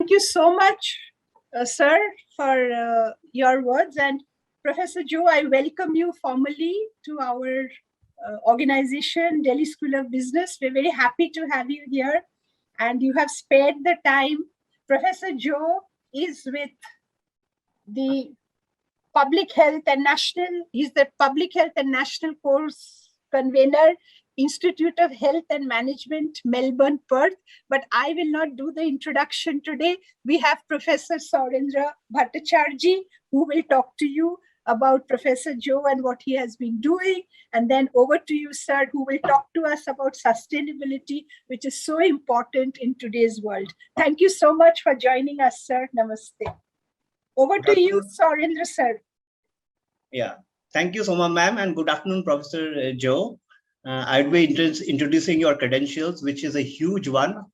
Thank you so much, sir, for your words. And Professor Joe, I welcome you formally to our organization, Delhi School of Business. We're very happy to have you here. And you have spared the time. Professor Joe is with the Public Health and National, he's the Public Health and National Course Convener, Institute of Health and Management, Melbourne, Perth. But I will not do the introduction today. We have Professor Saurendra Bhattacharjee, who will talk to you about Professor Joe and what he has been doing. And then over to you, sir, who will talk to us about sustainability, which is so important in today's world. Thank you so much for joining us, sir. Namaste. Over to you, Saurendra, sir. Yeah, thank you so much, ma'am, and good afternoon, Professor Joe. I'd be introducing your credentials, which is a huge one.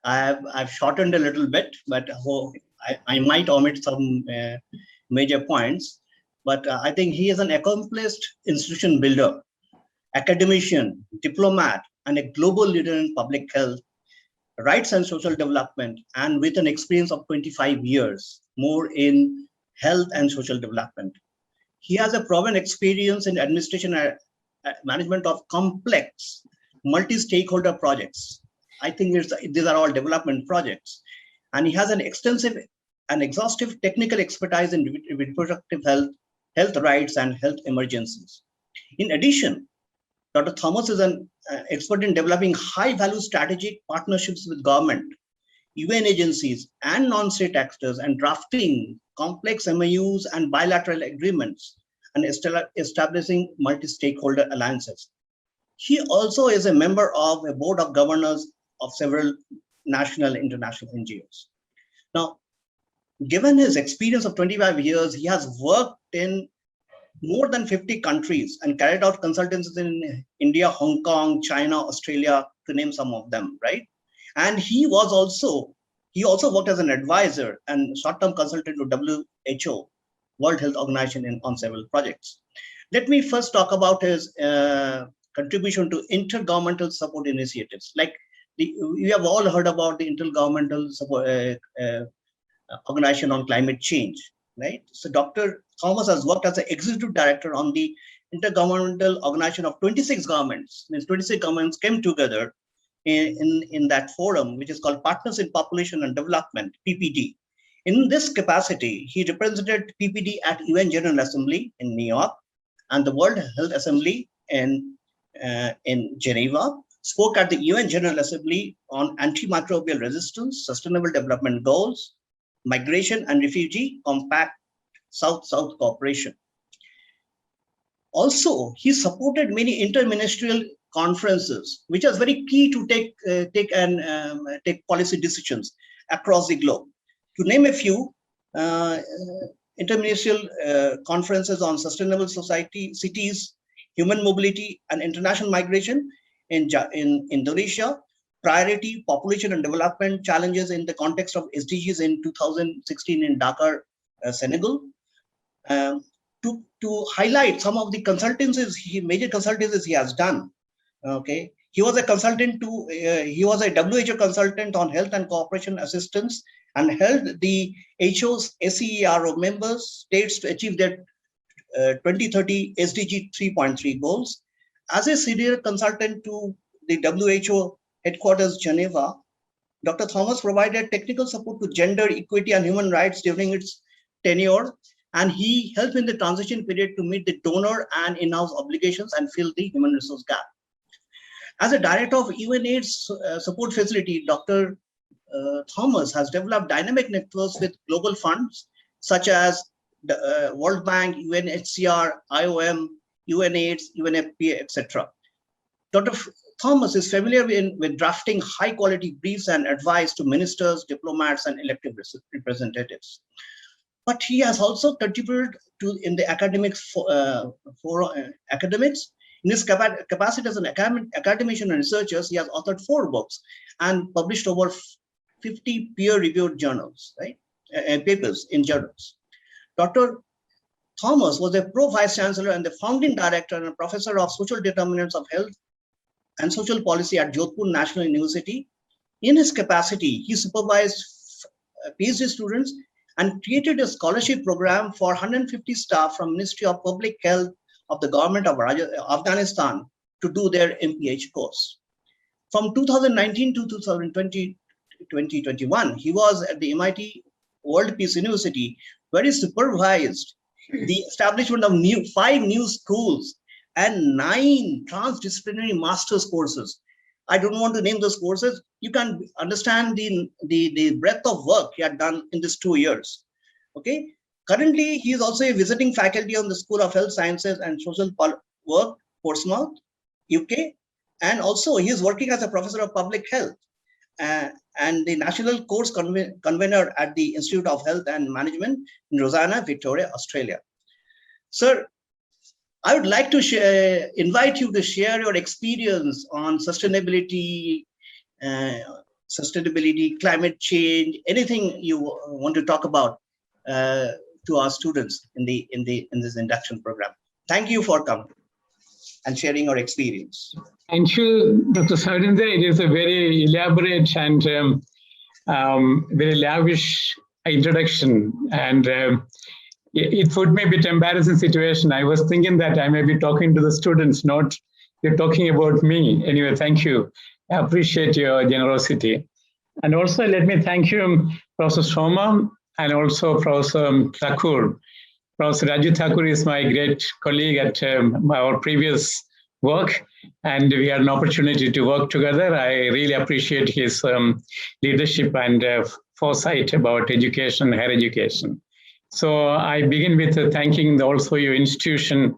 I've shortened a little bit, but I might omit some major points. But I think he is an accomplished institution builder, academician, diplomat, and a global leader in public health, rights and social development, and with an experience of 25 years more in health and social development. He has a proven experience in administration and management of complex multi-stakeholder projects. I think these are all development projects. And he has an extensive and exhaustive technical expertise in reproductive health, health rights, and health emergencies. In addition, Dr. Thomas is an expert in developing high-value strategic partnerships with government, UN agencies, and non-state actors, and drafting complex MOUs and bilateral agreements, and establishing multi-stakeholder alliances. He also is a member of a board of governors of several national and international NGOs. Now, given his experience of 25 years, he has worked in more than 50 countries and carried out consultancies in India, Hong Kong, China, Australia, to name some of them, right? And he also worked as an advisor and short-term consultant to WHO, World Health Organization, on several projects. Let me first talk about his contribution to intergovernmental support initiatives. Like we have all heard about the Intergovernmental Support Organization on Climate Change, right? So Dr. Thomas has worked as an executive director on the Intergovernmental Organization of 26 governments. Means 26 governments came together in that forum, which is called Partners in Population and Development, PPD. In this capacity, he represented PPD at UN General Assembly in New York and the World Health Assembly in Geneva, spoke at the UN General Assembly on antimicrobial resistance, sustainable development goals, migration and refugee compact, South-South cooperation. Also, he supported many interministerial conferences, which is very key to take policy decisions across the globe. To name a few, interministerial conferences on sustainable society, cities, human mobility, and international migration in Indonesia, priority, population and development challenges in the context of SDGs in 2016 in Dakar, Senegal. To highlight some of the major consultancies he has done. Okay, he was a consultant he was a WHO consultant on health and cooperation assistance, and helped the HO's SEERO members states to achieve their 2030 SDG 3.3 goals. As a senior consultant to the WHO headquarters, Geneva, Dr. Thomas provided technical support to gender equity and human rights during its tenure, and he helped in the transition period to meet the donor and in-house obligations and fill the human resource gap. As a director of UNAIDS support facility, Dr. Thomas has developed dynamic networks with global funds such as the World Bank, UNHCR, IOM, UNAIDS, UNFPA, etc. Dr. Thomas is familiar with drafting high-quality briefs and advice to ministers, diplomats, and elected representatives. But he has also contributed in the academics. In his capacity as an academician and researcher, he has authored 4 books and published over 50 peer-reviewed journals, right? Papers in journals. Dr. Thomas was a pro-vice chancellor and the founding director and a professor of social determinants of health and social policy at Jodhpur National University. In his capacity, he supervised PhD students and created a scholarship program for 150 staff from Ministry of Public Health of the government of Afghanistan to do their MPH course. From 2019 to 2021, he was at the MIT World Peace University, where he supervised the establishment of 5 new schools and 9 transdisciplinary master's courses. I don't want to name those courses. You can understand the breadth of work he had done in these 2 years. Okay. Currently, he is also a visiting faculty on the School of Health Sciences and Social Work, Portsmouth, UK. And also he is working as a professor of public health and the national course convener at the Institute of Health and Management in Rosanna, Victoria, Australia. Sir, I would like to invite you to share your experience on sustainability, climate change, anything you want to talk about to our students in this induction program. Thank you for coming and sharing your experience. Thank you, Dr. Sarindra. It is a very elaborate and very lavish introduction, and it put me a bit embarrassing situation. I was thinking that I may be talking to the students, not you're talking about me. Anyway, thank you. I appreciate your generosity. And also let me thank you, Professor Soma, and also Professor Thakur. Professor Raju Thakur is my great colleague at our previous work, and we had an opportunity to work together. I really appreciate his leadership and foresight about education, higher education. So I begin with thanking also your institution.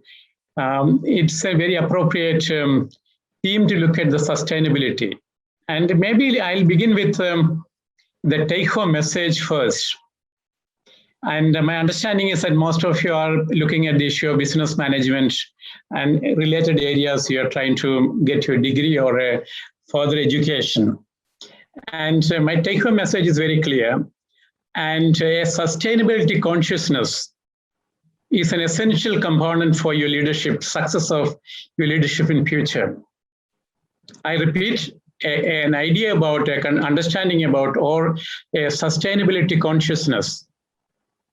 It's a very appropriate theme to look at the sustainability. And maybe I'll begin with the take-home message first. And my understanding is that most of you are looking at the issue of business management and related areas. You are trying to get your degree or a further education. And my take-home message is very clear. And a sustainability consciousness is an essential component for your leadership, success of your leadership in future. I repeat, an idea about, an understanding about, or a sustainability consciousness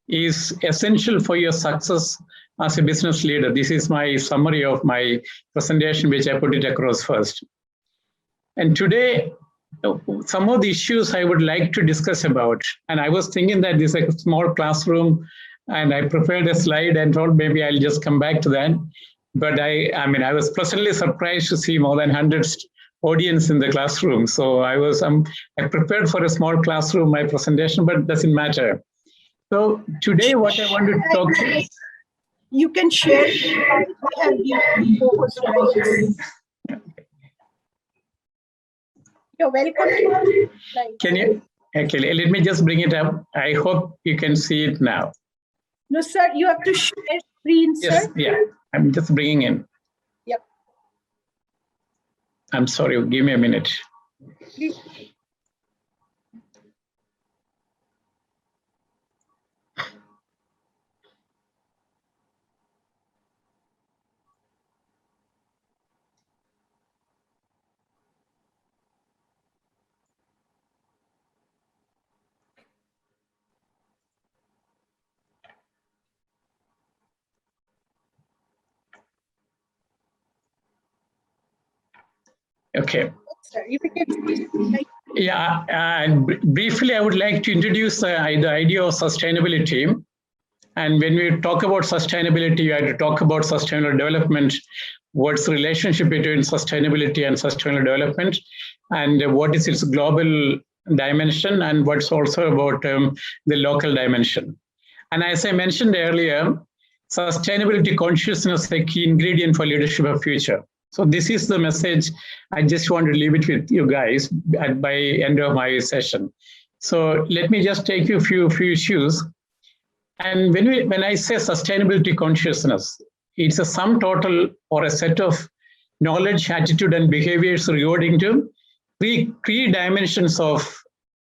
is essential for your success as a business leader. This is my summary of my presentation, which I put it across first. And today, some of the issues I would like to discuss about, and I was thinking that this is a small classroom, and I prepared a slide and thought maybe I'll just come back to that. But I was pleasantly surprised to see more than 100 audience in the classroom. So I prepared for a small classroom, my presentation, but it doesn't matter. So today, what I want to talk to you can share. I have been focused on this. You're welcome to. Can you? Okay, let me just bring it up. I hope you can see it now. No, sir, you have to share screen, sir. Yes, yeah, I'm just bringing in. Yep. I'm sorry, give me a minute. Please. Okay. Sir, if you can yeah, and briefly, I would like to introduce the idea of sustainability. And when we talk about sustainability, you have to talk about sustainable development. What's the relationship between sustainability and sustainable development, and what is its global dimension, and what's also about the local dimension. And as I mentioned earlier, sustainability consciousness is a key ingredient for leadership of future. So this is the message. I just want to leave it with you guys by end of my session. So let me just take you a few issues. And when I say sustainability consciousness, it's a sum total or a set of knowledge, attitude, and behaviors regarding to three dimensions of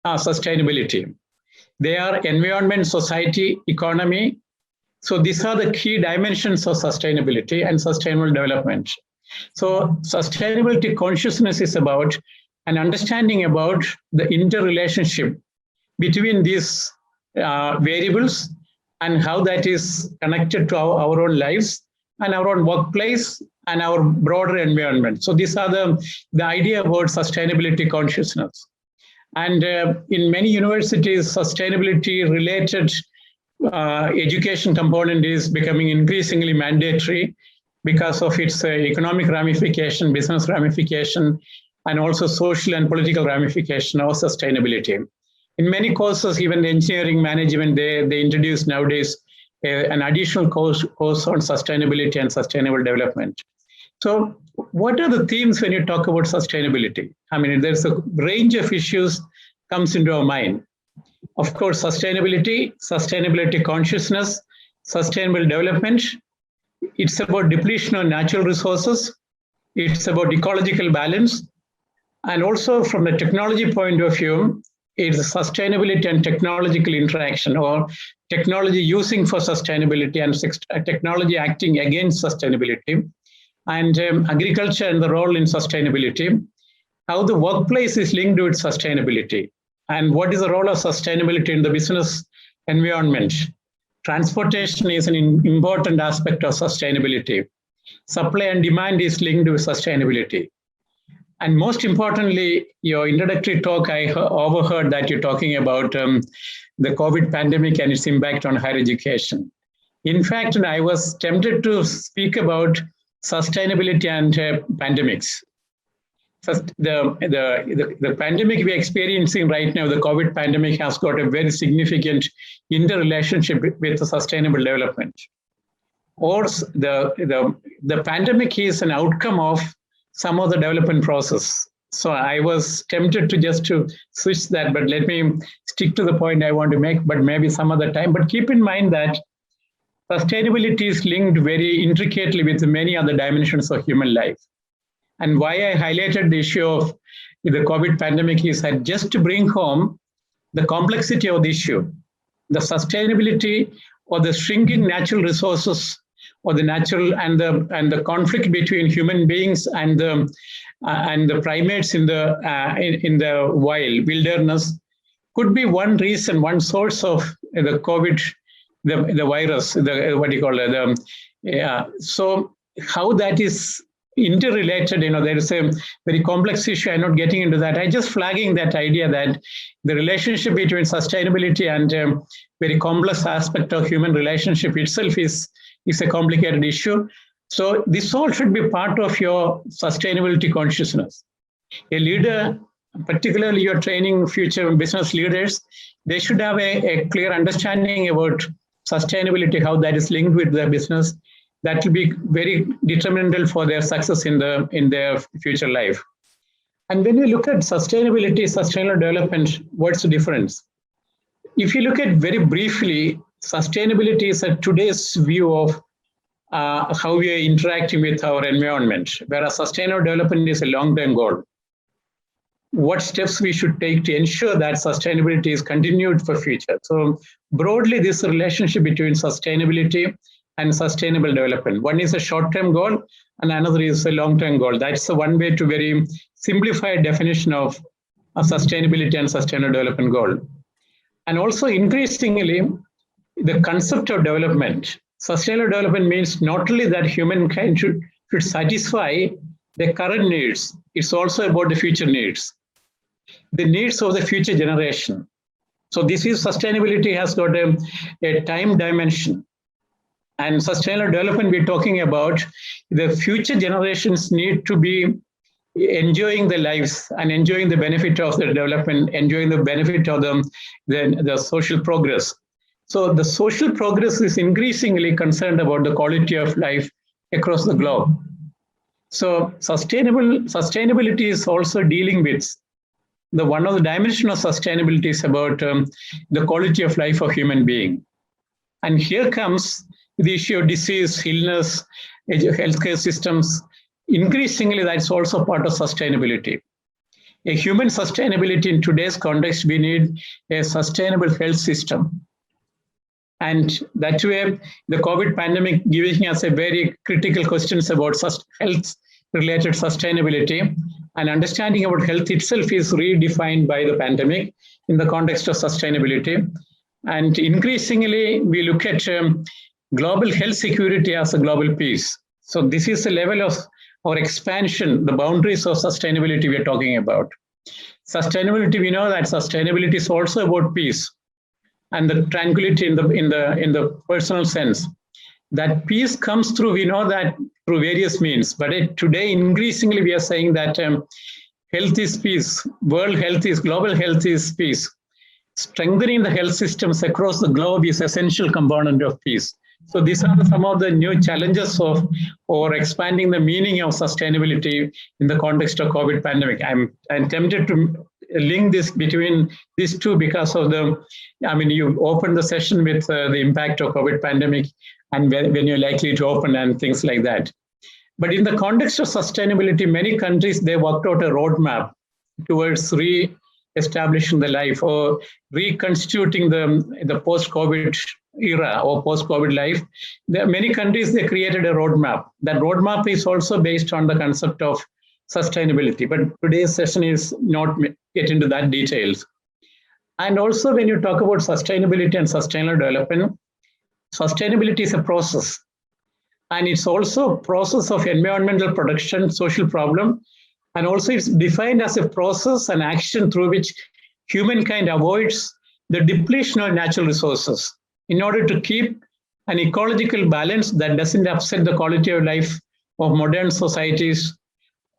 sustainability. They are environment, society, economy. So these are the key dimensions of sustainability and sustainable development. So sustainability consciousness is about an understanding about the interrelationship between these variables and how that is connected to our own lives and our own workplace and our broader environment. So these are the idea about sustainability consciousness. And in many universities, sustainability related education component is becoming increasingly mandatory because of its economic ramification, business ramification, and also social and political ramification of sustainability. In many courses, even engineering management, they introduce nowadays an additional course on sustainability and sustainable development. So what are the themes when you talk about sustainability? I mean, there's a range of issues comes into our mind. Of course, sustainability consciousness, sustainable development. It's about depletion of natural resources. It's about ecological balance. And also from the technology point of view, it's sustainability and technological interaction, or technology using for sustainability and technology acting against sustainability, and agriculture and the role in sustainability, how the workplace is linked with sustainability, and what is the role of sustainability in the business environment. Transportation is an important aspect of sustainability. Supply and demand is linked with sustainability. And most importantly, your introductory talk, I overheard that you're talking about the COVID pandemic and its impact on higher education. In fact, I was tempted to speak about sustainability and pandemics. First, the pandemic we're experiencing right now, the COVID pandemic, has got a very significant interrelationship with the sustainable development. Or the pandemic is an outcome of some of the development process. So I was tempted to switch that, but let me stick to the point I want to make, but maybe some other time. But keep in mind that sustainability is linked very intricately with many other dimensions of human life. And why I highlighted the issue of the COVID pandemic is that just to bring home the complexity of the issue, the sustainability or the shrinking natural resources, or the natural and the conflict between human beings and the primates in the wilderness could be one reason, one source of the COVID, the virus, what do you call it? So how that is interrelated, there is a very complex issue. I'm not getting into that. I'm just flagging that idea that the relationship between sustainability and very complex aspect of human relationship itself is a complicated issue. So this all should be part of your sustainability consciousness. A leader, particularly you're training future business leaders, they should have a clear understanding about sustainability, how that is linked with their business. That will be very detrimental for their success in their future life. And when we look at sustainability, sustainable development, what's the difference? If you look at very briefly, sustainability is today's view of how we are interacting with our environment, whereas sustainable development is a long-term goal. What steps we should take to ensure that sustainability is continued for future. So broadly, this relationship between sustainability and sustainable development. One is a short-term goal and another is a long-term goal. That's the one way to very simplified definition of a sustainability and sustainable development goal. And also increasingly, the concept of development. Sustainable development means not only that humankind should satisfy the current needs, it's also about the future needs, the needs of the future generation. So this is sustainability has got a time dimension. And sustainable development, we're talking about the future generations need to be enjoying their lives and enjoying the benefit of the development, enjoying the benefit of the social progress. So the social progress is increasingly concerned about the quality of life across the globe. So sustainability is also dealing with one of the dimensions of sustainability is about the quality of life of human being. And here comes the issue of disease, illness, healthcare systems. Increasingly, that's also part of sustainability. A human sustainability in today's context, we need a sustainable health system. And that way, the COVID pandemic giving us a very critical questions about health-related sustainability, and understanding about health itself is redefined by the pandemic in the context of sustainability. And increasingly, we look at global health security as a global peace. So this is the level of our expansion, the boundaries of sustainability we are talking about. Sustainability, we know that sustainability is also about peace and the tranquility in the personal sense. That peace comes through, we know that through various means. But today, increasingly, we are saying that health is peace, world health is, global health is peace. Strengthening the health systems across the globe is essential component of peace. So these are some of the new challenges of or expanding the meaning of sustainability in the context of COVID pandemic. I'm tempted to link this between these two because of you opened the session with the impact of COVID pandemic and when you're likely to open and things like that. But in the context of sustainability, many countries, they worked out a roadmap towards re-establishing the life or reconstituting the post-COVID era or post-COVID life. There are many countries, they created a roadmap. That roadmap is also based on the concept of sustainability. But today's session is not get into that details. And also when you talk about sustainability and sustainable development, sustainability is a process. And it's also a process of environmental protection, social problem. And also it's defined as a process and action through which humankind avoids the depletion of natural resources in order to keep an ecological balance that doesn't upset the quality of life of modern societies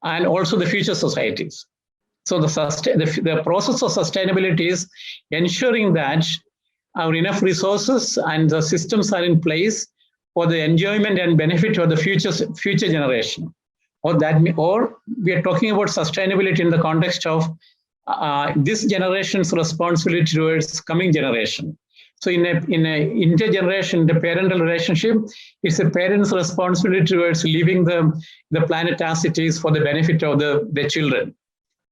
and also the future societies. So the process of sustainability is ensuring that our enough resources and the systems are in place for the enjoyment and benefit of the future generation. Or we are talking about sustainability in the context of this generation's responsibility towards coming generation. So in a intergeneration, the parental relationship, it's a parent's responsibility towards leaving the planet as it is for the benefit of the children,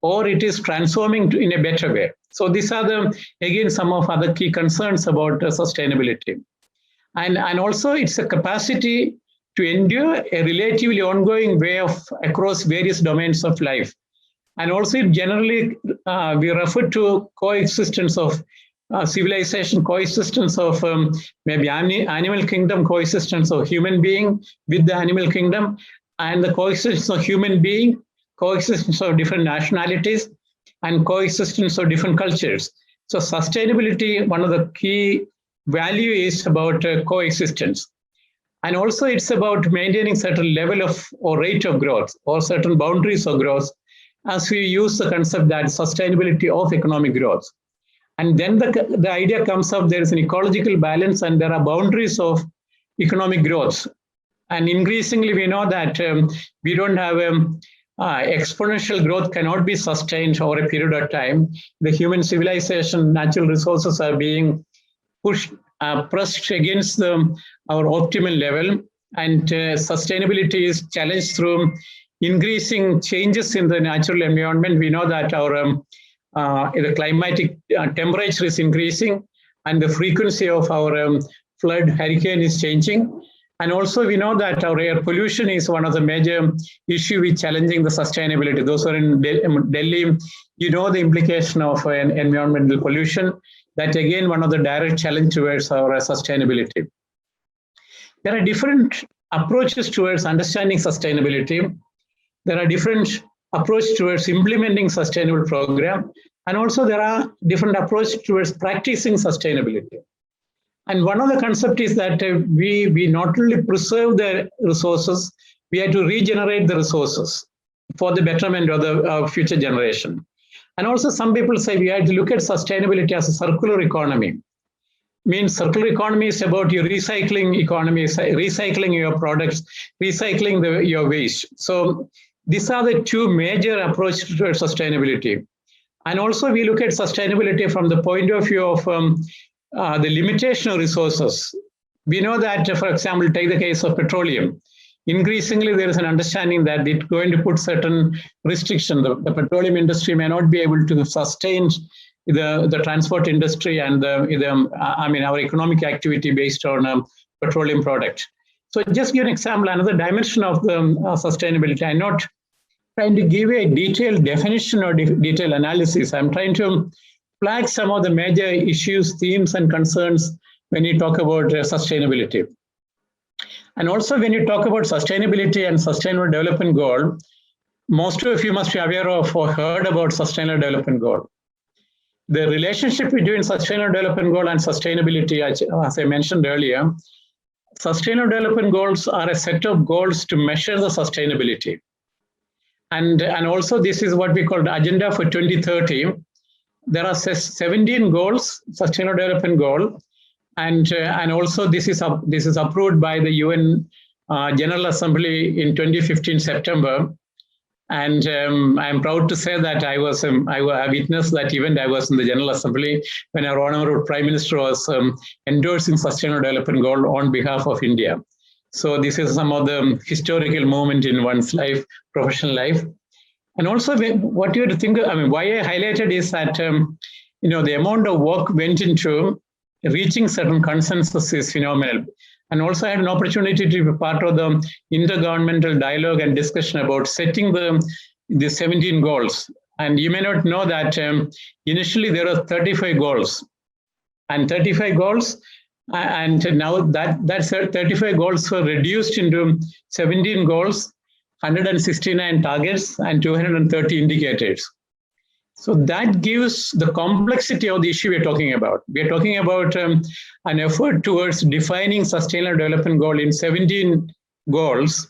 or it is transforming in a better way. So these are again some of other key concerns about sustainability. And also it's a capacity to endure a relatively ongoing way of across various domains of life. And also generally we refer to coexistence of civilization, coexistence of maybe animal kingdom, coexistence of human being with the animal kingdom, and the coexistence of human being, coexistence of different nationalities, and coexistence of different cultures. So sustainability, one of the key value is about coexistence. And also it's about maintaining certain level of or rate of growth or certain boundaries of growth as we use the concept that sustainability of economic growth. And then the idea comes up, there is an ecological balance and there are boundaries of economic growth. And increasingly we know that we don't have exponential growth cannot be sustained over a period of time. The human civilization, natural resources are being pressed against our optimal level, and sustainability is challenged through increasing changes in the natural environment. We know that our the climatic temperature is increasing and the frequency of our flood, hurricane is changing. And also we know that our air pollution is one of the major issues with challenging the sustainability. Those who are in Delhi, you know the implication of environmental pollution. That again, one of the direct challenge towards our sustainability. There are different approaches towards understanding sustainability. There are different approaches towards implementing sustainable program. And also there are different approaches towards practicing sustainability. And one of the concepts is that we not only preserve the resources, we have to regenerate the resources for the betterment of the future generation. And also some people say we have to look at sustainability as a circular economy. Means circular economy is about your recycling economy, recycling your products, recycling your waste. So these are the two major approaches to sustainability. And also we look at sustainability from the point of view of the limitation of resources. We know that, for example, take the case of petroleum. Increasingly, there is an understanding that it's going to put certain restrictions. The petroleum industry may not be able to sustain the transport industry and our economic activity based on petroleum product. So just give an example, another dimension of the sustainability. I'm not trying to give a detailed definition or detailed analysis. I'm trying to flag some of the major issues, themes, and concerns when you talk about sustainability. And also when you talk about sustainability and sustainable development goal, most of you must be aware of or heard about sustainable development goal. The relationship between sustainable development goal and sustainability, as I mentioned earlier, sustainable development goals are a set of goals to measure the sustainability. And also this is what we call the agenda for 2030. There are 17 goals, sustainable development goal, and also this is approved by the UN General Assembly in 2015 September. And I'm proud to say that I witnessed that event. I was in the General Assembly when our Honorable Prime Minister was endorsing Sustainable Development Goal on behalf of India. So this is some of the historical moment in one's life, professional life. And also what you have to think, why I highlighted is that, the amount of work went into reaching certain consensus is phenomenal. And also I had an opportunity to be part of the intergovernmental dialogue and discussion about setting the 17 goals. And you may not know that initially there were 35 goals. And 35 goals, and now that 35 goals were reduced into 17 goals, 169 targets, and 230 indicators. So that gives the complexity of the issue we're talking about. We're talking about an effort towards defining sustainable development goal in 17 goals.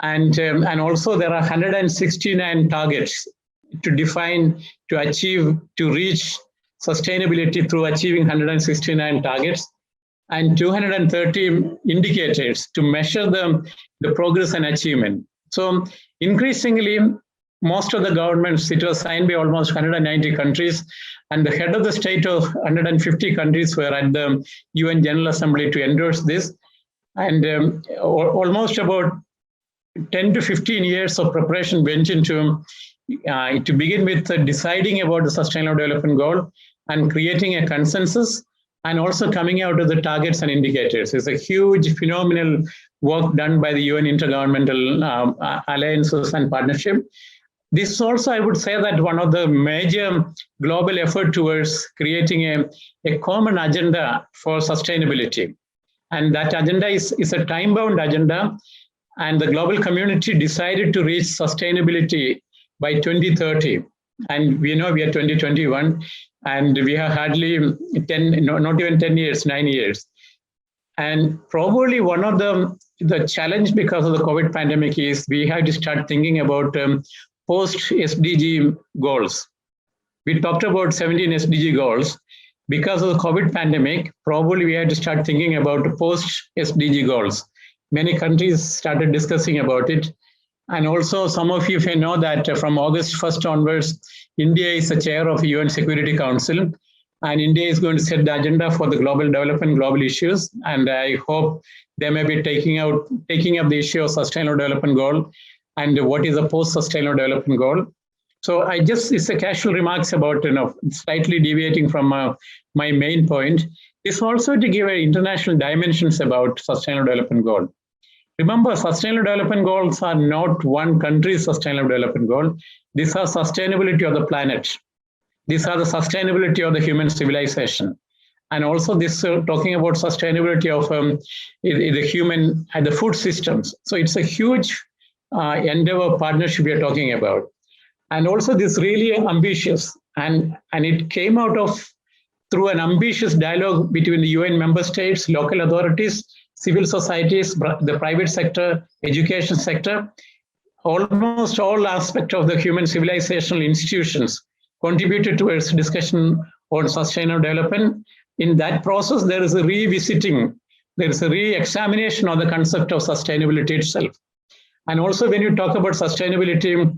And also there are 169 targets to define, to achieve, to reach sustainability through achieving 169 targets, and 230 indicators to measure the progress and achievement. So increasingly, most of the governments, it was signed by almost 190 countries, and the head of the state of 150 countries were at the UN General Assembly to endorse this. And almost about 10 to 15 years of preparation went into, to begin with, deciding about the Sustainable Development Goal and creating a consensus, and also coming out of the targets and indicators. It's a huge, phenomenal work done by the UN Intergovernmental Alliances and Partnership. This is also, I would say, that one of the major global effort towards creating a common agenda for sustainability. And that agenda is a time-bound agenda, and the global community decided to reach sustainability by 2030. And we know we are 2021, and we have hardly not even 10 years, 9 years. And probably one of the challenge because of the COVID pandemic is we have to start thinking about post-SDG goals. We talked about 17 SDG goals. Because of the COVID pandemic, probably we had to start thinking about post-SDG goals. Many countries started discussing about it. And also some of you may know that from August 1st onwards, India is the chair of the UN Security Council, and India is going to set the agenda for the global development, global issues. And I hope they may be taking up the issue of Sustainable Development Goal and what is a post-Sustainable Development Goal. So it's a casual remarks about, slightly deviating from my main point. It's also to give international dimensions about Sustainable Development Goal. Remember, Sustainable Development Goals are not one country's Sustainable Development Goal. These are sustainability of the planet. These are the sustainability of the human civilization. And also this talking about sustainability of the human and the food systems. So it's a huge endeavor partnership we are talking about. And also this really ambitious, and it came out of through an ambitious dialogue between the UN member states, local authorities, civil societies, the private sector, education sector. Almost all aspects of the human civilizational institutions contributed towards discussion on sustainable development. In that process, there is a revisiting, there is a re-examination of the concept of sustainability itself. And also when you talk about sustainability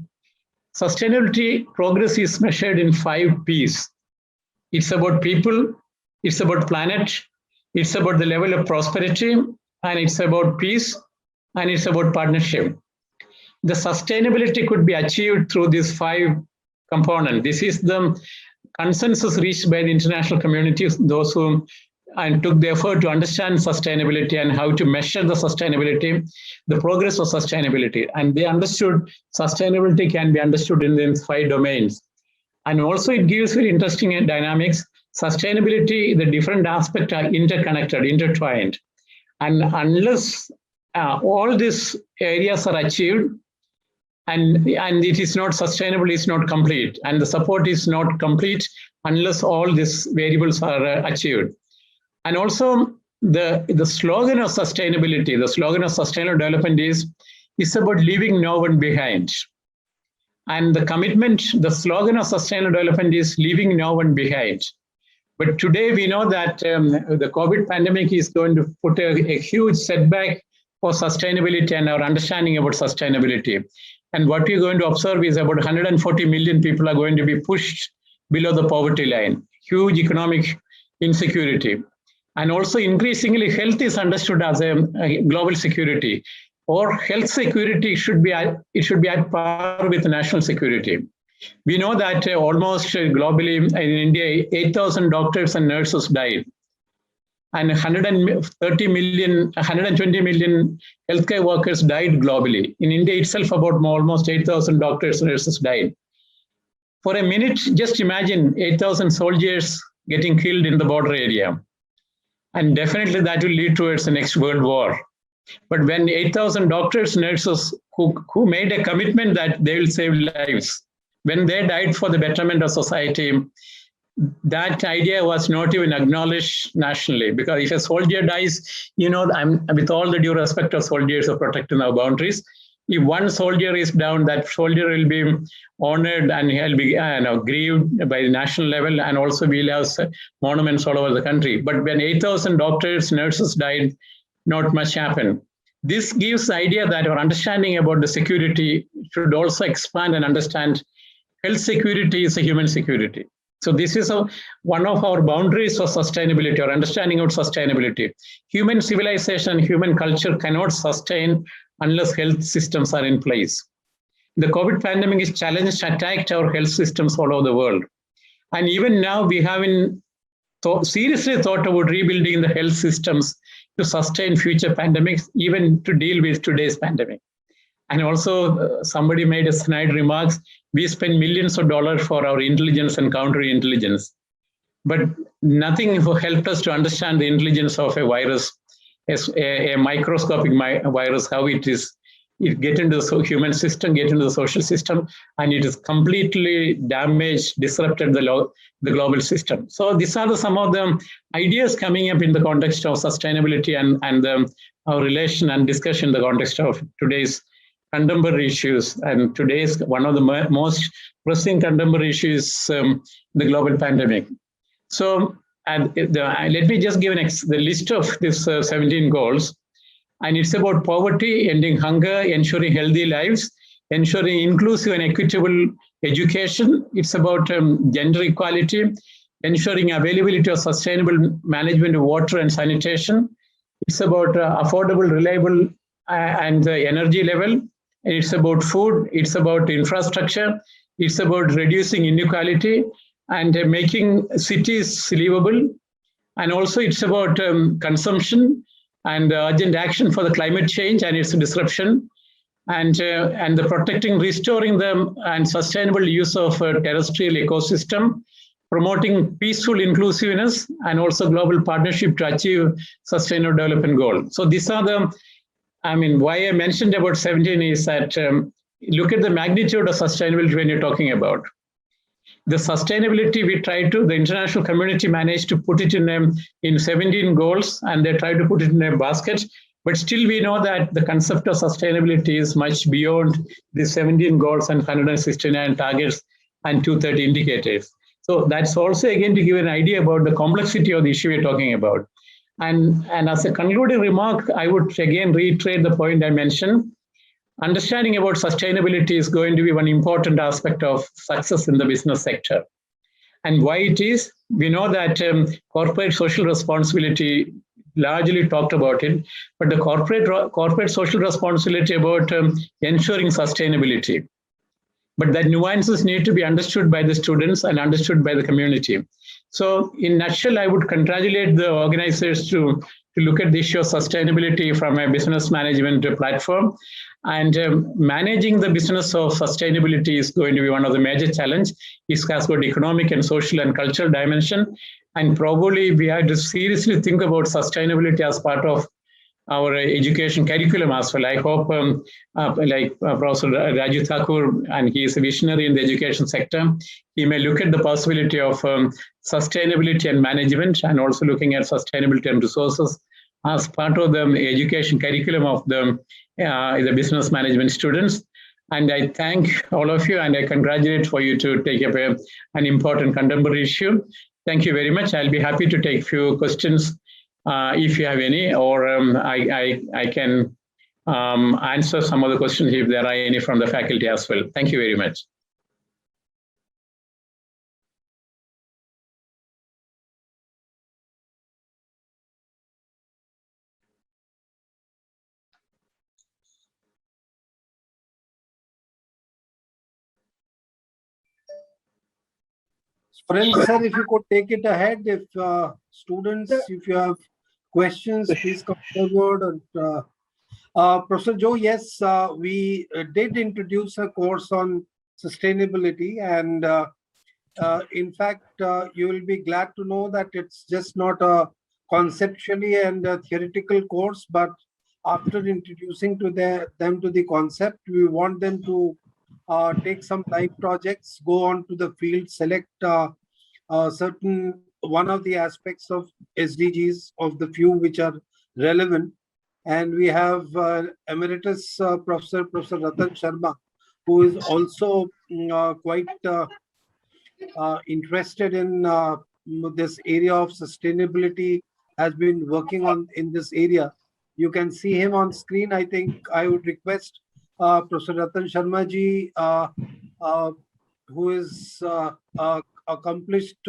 progress is measured in 5 P's. It's about people, it's about planet, it's about the level of prosperity, and it's about peace, and it's about partnership. The sustainability could be achieved through these 5 components. This is the consensus reached by the international communities, those who took the effort to understand sustainability and how to measure the sustainability, the progress of sustainability. And they understood sustainability can be understood in these 5 domains. And also it gives very interesting dynamics. Sustainability, the different aspects are interconnected, intertwined. And unless all these areas are achieved, and it is not sustainable, it's not complete. And the support is not complete unless all these variables are achieved. And also the slogan of sustainability, the slogan of sustainable development is about leaving no one behind. And the commitment, the slogan of sustainable development is leaving no one behind. But today we know that the COVID pandemic is going to put a huge setback for sustainability and our understanding about sustainability. And what we're going to observe is about 140 million people are going to be pushed below the poverty line, huge economic insecurity. And also increasingly health is understood as a global security, or health security should be at par with national security. We know that almost globally in India, 8,000 doctors and nurses died. And 120 million healthcare workers died globally. In India itself, about almost 8,000 doctors and nurses died. For a minute, just imagine 8,000 soldiers getting killed in the border area. And definitely that will lead towards the next world war. But when 8,000 doctors, nurses who made a commitment that they will save lives, when they died for the betterment of society, that idea was not even acknowledged nationally. Because if a soldier dies, I'm with all the due respect of soldiers who protect our boundaries, if one soldier is down, that soldier will be honored and he'll be grieved by the national level, and also we'll have monuments all over the country. But when 8,000 doctors, nurses died, not much happened. This gives the idea that our understanding about the security should also expand and understand health security is a human security. So this is one of our boundaries of sustainability, or understanding of sustainability. Human civilization, human culture cannot sustain unless health systems are in place. The COVID pandemic has challenged, attacked our health systems all over the world. And even now we haven't seriously thought about rebuilding the health systems to sustain future pandemics, even to deal with today's pandemic. And also somebody made a snide remarks, we spend millions of dollars for our intelligence and counterintelligence, but nothing helped us to understand the intelligence of a virus, a microscopic virus, how it get into the human system, get into the social system, and it is completely damaged, disrupted the global system. So these are some of the ideas coming up in the context of sustainability and our relation and discussion in the context of today's contemporary issues. And today's one of the most pressing contemporary issues, the global pandemic. So let me just give the list of these 17 goals. And it's about poverty, ending hunger, ensuring healthy lives, ensuring inclusive and equitable education. It's about gender equality, ensuring availability of sustainable management of water and sanitation. It's about affordable, reliable and energy level. It's about food. It's about infrastructure. It's about reducing inequality and making cities livable. And also it's about consumption and urgent action for the climate change and its disruption, and the protecting, restoring them and sustainable use of terrestrial ecosystem, promoting peaceful inclusiveness, and also global partnership to achieve sustainable development goal. So these are why I mentioned about 17 is that look at the magnitude of sustainability when you're talking about. The sustainability the international community managed to put it in 17 goals, and they try to put it in a basket. But still we know that the concept of sustainability is much beyond the 17 goals and 169 targets and 230 indicators. So that's also again to give an idea about the complexity of the issue we're talking about. And as a concluding remark, I would again reiterate the point I mentioned. Understanding about sustainability is going to be one important aspect of success in the business sector. And why it is, we know that corporate social responsibility, largely talked about it, but the corporate social responsibility about ensuring sustainability. But that nuances need to be understood by the students and understood by the community. So in nutshell, I would congratulate the organizers to look at the issue of sustainability from a business management platform. And managing the business of sustainability is going to be one of the major challenges. It has got economic and social and cultural dimension. And probably we have to seriously think about sustainability as part of our education curriculum as well. I hope Professor Raju Thakur, and he is a visionary in the education sector, he may look at the possibility of sustainability and management, and also looking at sustainability and resources as part of the education curriculum of the business management students. And I thank all of you, and I congratulate for you to take up an important contemporary issue. Thank you very much. I'll be happy to take few questions if you have any, or I can answer some of the questions if there are any from the faculty as well. Thank you very much. Friends, sir, if you could take it ahead, if students, if you have questions, please come forward. And Professor Joe, yes, we did introduce a course on sustainability, and in fact, you will be glad to know that it's just not a conceptually and a theoretical course, but after introducing to them to the concept, we want them to take some live projects, go on to the field, select certain one of the aspects of SDGs of the few which are relevant. And we have Emeritus Professor Ratan Sharma, who is also quite interested in this area of sustainability, has been working on in this area. You can see him on screen. I think I would request Professor Ratan Sharma ji, who is accomplished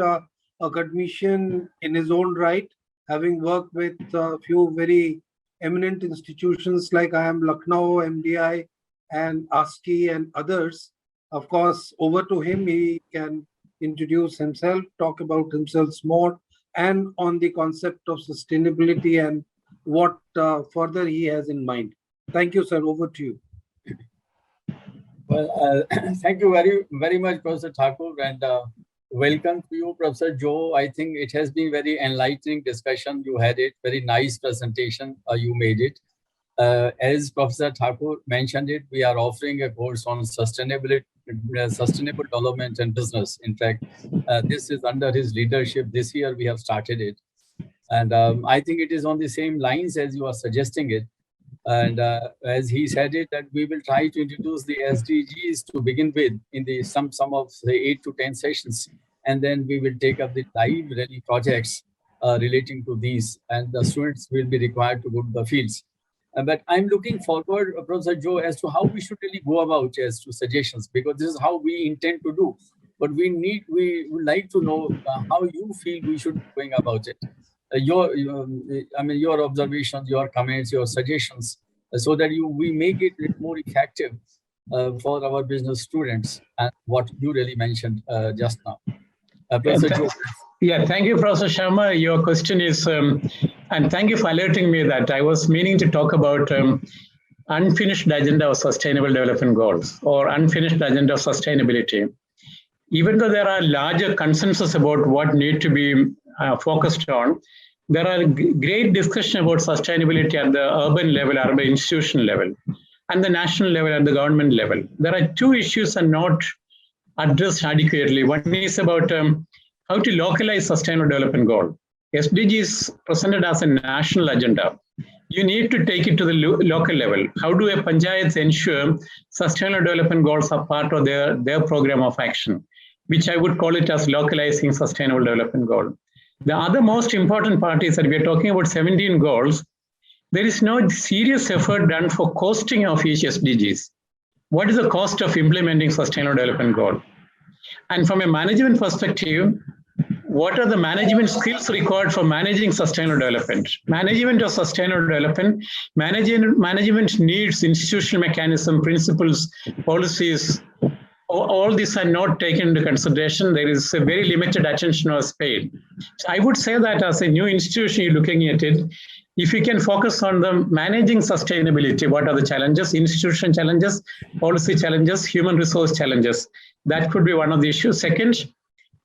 academician in his own right, having worked with a few very eminent institutions like IIM Lucknow, MDI, and ASCI and others. Of course, over to him. He can introduce himself, talk about himself more, and on the concept of sustainability and what further he has in mind. Thank you, sir. Over to you. Well, thank you very much, Professor Thakur, and welcome to you, Professor Joe. I think it has been very enlightening discussion. You had it, very nice presentation. You made it. As Professor Thakur mentioned it, we are offering a course on sustainability, sustainable development and business. In fact, this is under his leadership. This year we have started it. And I think it is on the same lines as you are suggesting it. And as he said it, that we will try to introduce the SDGs to begin with in the some of the 8 to 10 sessions, and then we will take up the live really projects relating to these, and the students will be required to go to the fields. But I'm looking forward, Professor Joe, as to how we should really go about as to suggestions, because this is how we intend to do. But we would like to know how you feel we should be going about it. Your observations, your comments, your suggestions, so that we make it more effective for our business students, and what you really mentioned just now. Professor Joe. Yeah, thank you, Professor Sharma. Your question is, and thank you for alerting me that I was meaning to talk about unfinished agenda of sustainable development goals, or unfinished agenda of sustainability. Even though there are larger consensus about what need to be focused on, there are great discussion about sustainability at the urban level, urban institution level, and the national level, at the government level. There are two issues are not addressed adequately. One is about how to localize sustainable development goal. SDG is presented as a national agenda. You need to take it to the local level. How do a panchayats ensure sustainable development goals are part of their program of action, which I would call it as localizing sustainable development goal. The other most important part is that we are talking about 17 goals. There is no serious effort done for costing of each SDGs. What is the cost of implementing sustainable development goal? And from a management perspective, what are the management skills required for managing sustainable development? Management of sustainable development, management needs institutional mechanism, principles, policies, all these are not taken into consideration. There is a very limited attention was paid. So I would say that as a new institution, you're looking at it, if you can focus on the managing sustainability, what are the challenges, institution challenges, policy challenges, human resource challenges, that could be one of the issues. Second,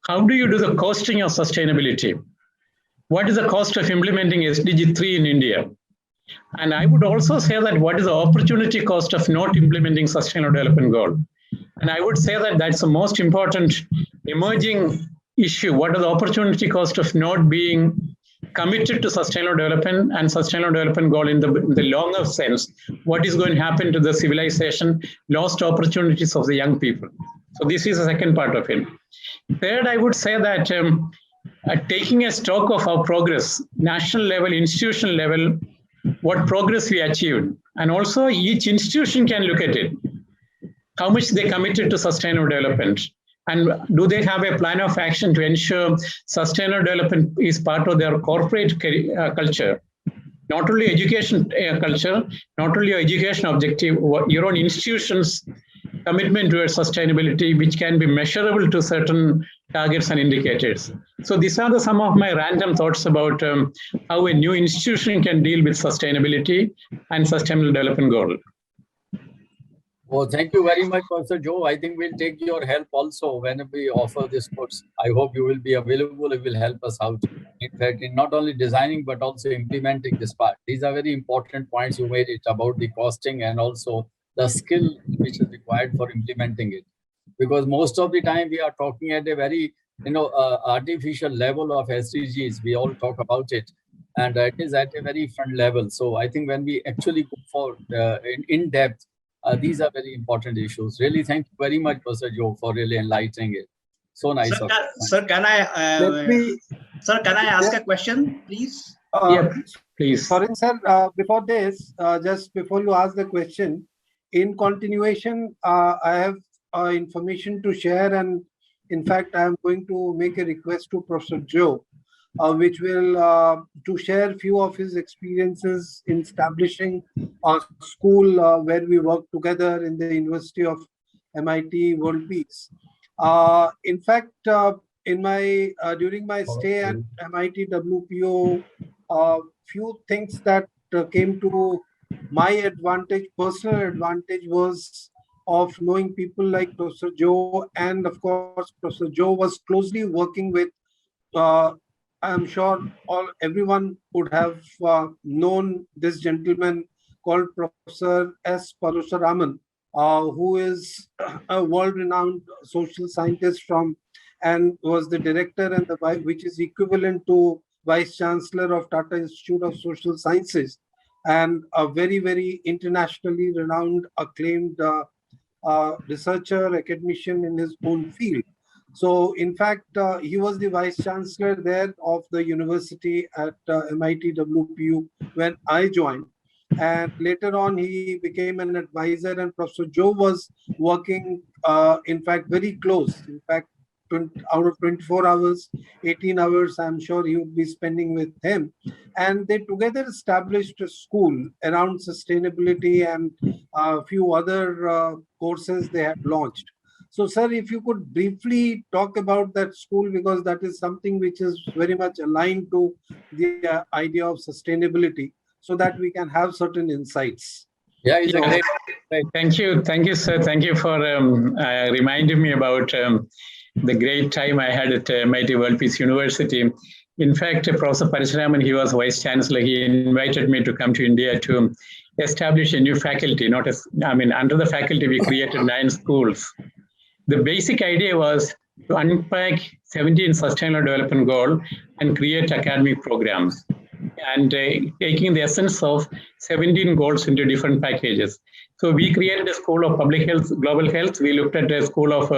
how do you do the costing of sustainability? What is the cost of implementing SDG 3 in India? And I would also say that what is the opportunity cost of not implementing Sustainable Development Goal? And I would say that that's the most important emerging issue. What are the opportunity cost of not being committed to sustainable development and sustainable development goal in the longer sense? What is going to happen to the civilization, lost opportunities of the young people? So this is the second part of it. Third, I would say that taking a stock of our progress, national level, institutional level, what progress we achieved. And also each institution can look at it. How much they committed to sustainable development. And do they have a plan of action to ensure sustainable development is part of their corporate culture? Not only education culture, not only your education objective, your own institutions' commitment towards sustainability, which can be measurable to certain targets and indicators. So these are some of my random thoughts about how a new institution can deal with sustainability and sustainable development goal. Oh, thank you very much, Professor Joe. I think we'll take your help also when we offer this course. I hope you will be available. It will help us out. In fact, in not only designing, but also implementing this part. These are very important points you made it about the costing and also the skill which is required for implementing it. Because most of the time we are talking at a very, artificial level of SDGs. We all talk about it. And it is at a very front level. So I think when we actually go for in depth, these are very important issues. Really, thank you very much, Professor Joe, for really enlightening it. So nice. Sir, can I ask a question, please? Yeah, please. Sorry, sir. Before this, just before you ask the question, in continuation, I have information to share, and in fact, I am going to make a request to Professor Joe, which will to share few of his experiences in establishing a school where we work together in the University of MIT World Peace. In fact, in my during my stay at MIT WPO, few things that came to my advantage, personal advantage, was of knowing people like Professor Joe, and of course, Professor Joe was closely working with. I'm sure everyone would have known this gentleman called Professor S. Parasharaman, who is a world-renowned social scientist and was the director and which is equivalent to Vice Chancellor of Tata Institute of Social Sciences, and a very, very internationally renowned, acclaimed researcher, academician in his own field. So, in fact, he was the Vice Chancellor there of the university at MIT WPU when I joined. And later on, he became an advisor, and Professor Joe was working, in fact, very close. In fact, out of 24 hours, 18 hours, I'm sure he would be spending with him. And they together established a school around sustainability and a few other courses they had launched. So, sir, if you could briefly talk about that school, because that is something which is very much aligned to the idea of sustainability, so that we can have certain insights. Yeah, it's a great. Thank you, sir. Thank you for reminding me about the great time I had at MIT World Peace University. In fact, Professor Parasharaman, he was Vice Chancellor. He invited me to come to India to establish a new faculty. Under the faculty, we created 9 schools. The basic idea was to unpack 17 Sustainable Development Goals and create academic programs, and taking the essence of 17 goals into different packages. So we created a school of public health, global health. We looked at a school of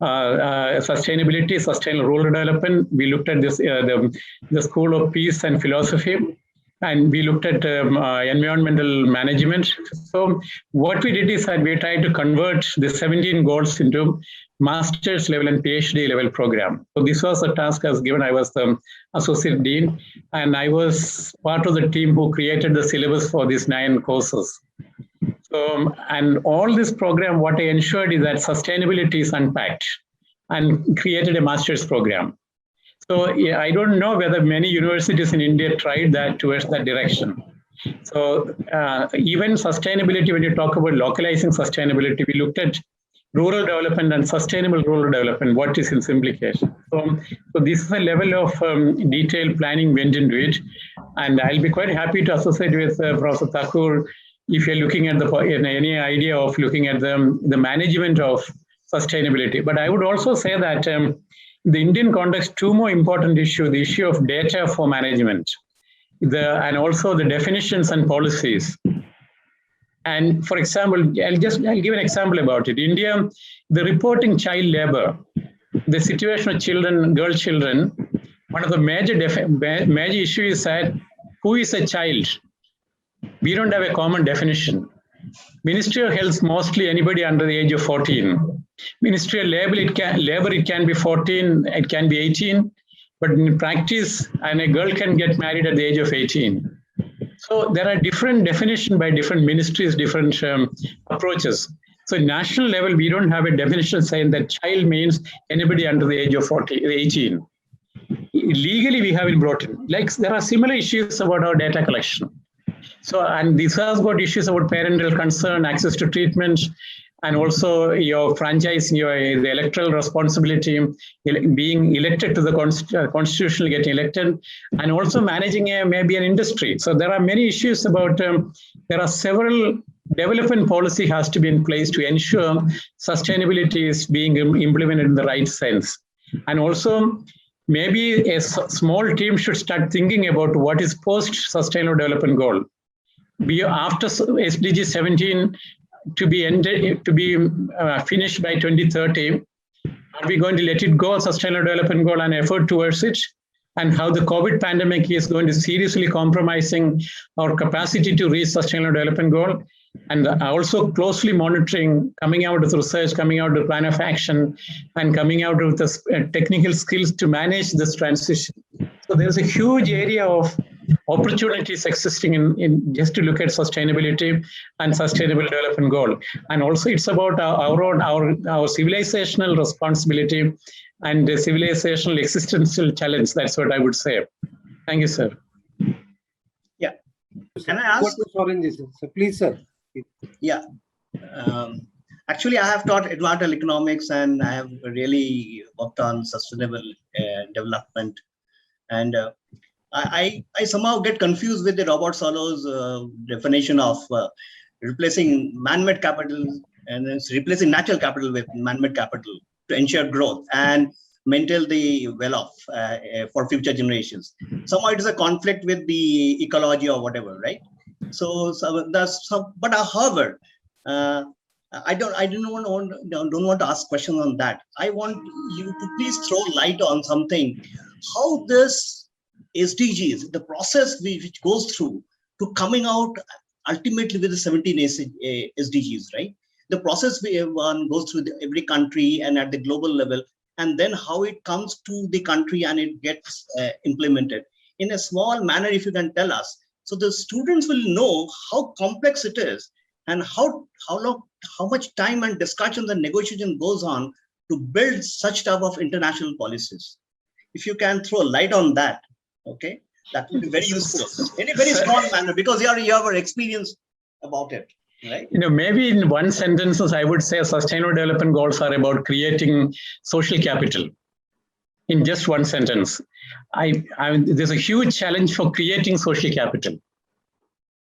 sustainability, sustainable rural development. We looked at this the school of peace and philosophy. And we looked at environmental management. So what we did is that we tried to convert the 17 goals into master's level and PhD level program. So this was a task I was given. I was the associate dean, and I was part of the team who created the syllabus for these 9 courses. So, and all this program, what I ensured is that sustainability is unpacked and created a master's program. So yeah, I don't know whether many universities in India tried that towards that direction. So even sustainability, when you talk about localizing sustainability, we looked at rural development and sustainable rural development, what is its implication. So this is a level of detailed planning went into it. And I'll be quite happy to associate with Professor Thakur if you're looking at any idea of looking at the management of sustainability. But I would also say that in the Indian context, two more important issues, the issue of data for management, and also the definitions and policies. And for example, I'll give an example about it. India, the reporting child labor, the situation of children, girl children, one of the major issue is that who is a child? We don't have a common definition. Ministry of Health, mostly anybody under the age of 14. Ministry of Labor, it can be 14, it can be 18, but in practice, and a girl can get married at the age of 18. So there are different definitions by different ministries, different approaches. So national level, we don't have a definition saying that child means anybody under the age of 18. Legally, we have it brought in. Like there are similar issues about our data collection. So, and this has got issues about parental concern, access to treatment, and also your franchise, the electoral responsibility, being elected to the constitutional, getting elected, and also managing maybe an industry. So there are many issues about, there are several development policy has to be in place to ensure sustainability is being implemented in the right sense. And also, maybe a small team should start thinking about what is post-sustainable development goal. After SDG 17 to be finished by 2030, are we going to let it go, sustainable development goal, and effort towards it? And how the COVID pandemic is going to seriously compromising our capacity to reach sustainable development goal? And also closely monitoring, coming out with research, coming out with plan of action, and coming out with the technical skills to manage this transition. So there's a huge area of opportunities existing in just to look at sustainability and sustainable development goal. And also it's about our civilizational responsibility and the civilizational existential challenge. That's what I would say. Thank you, sir. Yeah. Can I ask? So please, sir. Yeah. Actually, I have taught environmental economics and I have really worked on sustainable development. And I somehow get confused with the Robert Solo's definition of replacing man-made capital and it's replacing natural capital with man-made capital to ensure growth and maintain the well-off for future generations. Somehow it is a conflict with the ecology or whatever, right? So that's but however, I don't want to ask questions on that. I want you to please throw light on something. How this SDGs, the process which goes through to coming out ultimately with the 17 SDGs, right? The process one goes through every country and at the global level, and then how it comes to the country and it gets implemented in a small manner. If you can tell us, so the students will know how complex it is and how much time and discussion and negotiation goes on to build such type of international policies. If you can throw light on that, okay, that would be very useful in a very small manner because you have experience about it, right? Maybe in one sentence, I would say sustainable development goals are about creating social capital. In just one sentence, there's a huge challenge for creating social capital.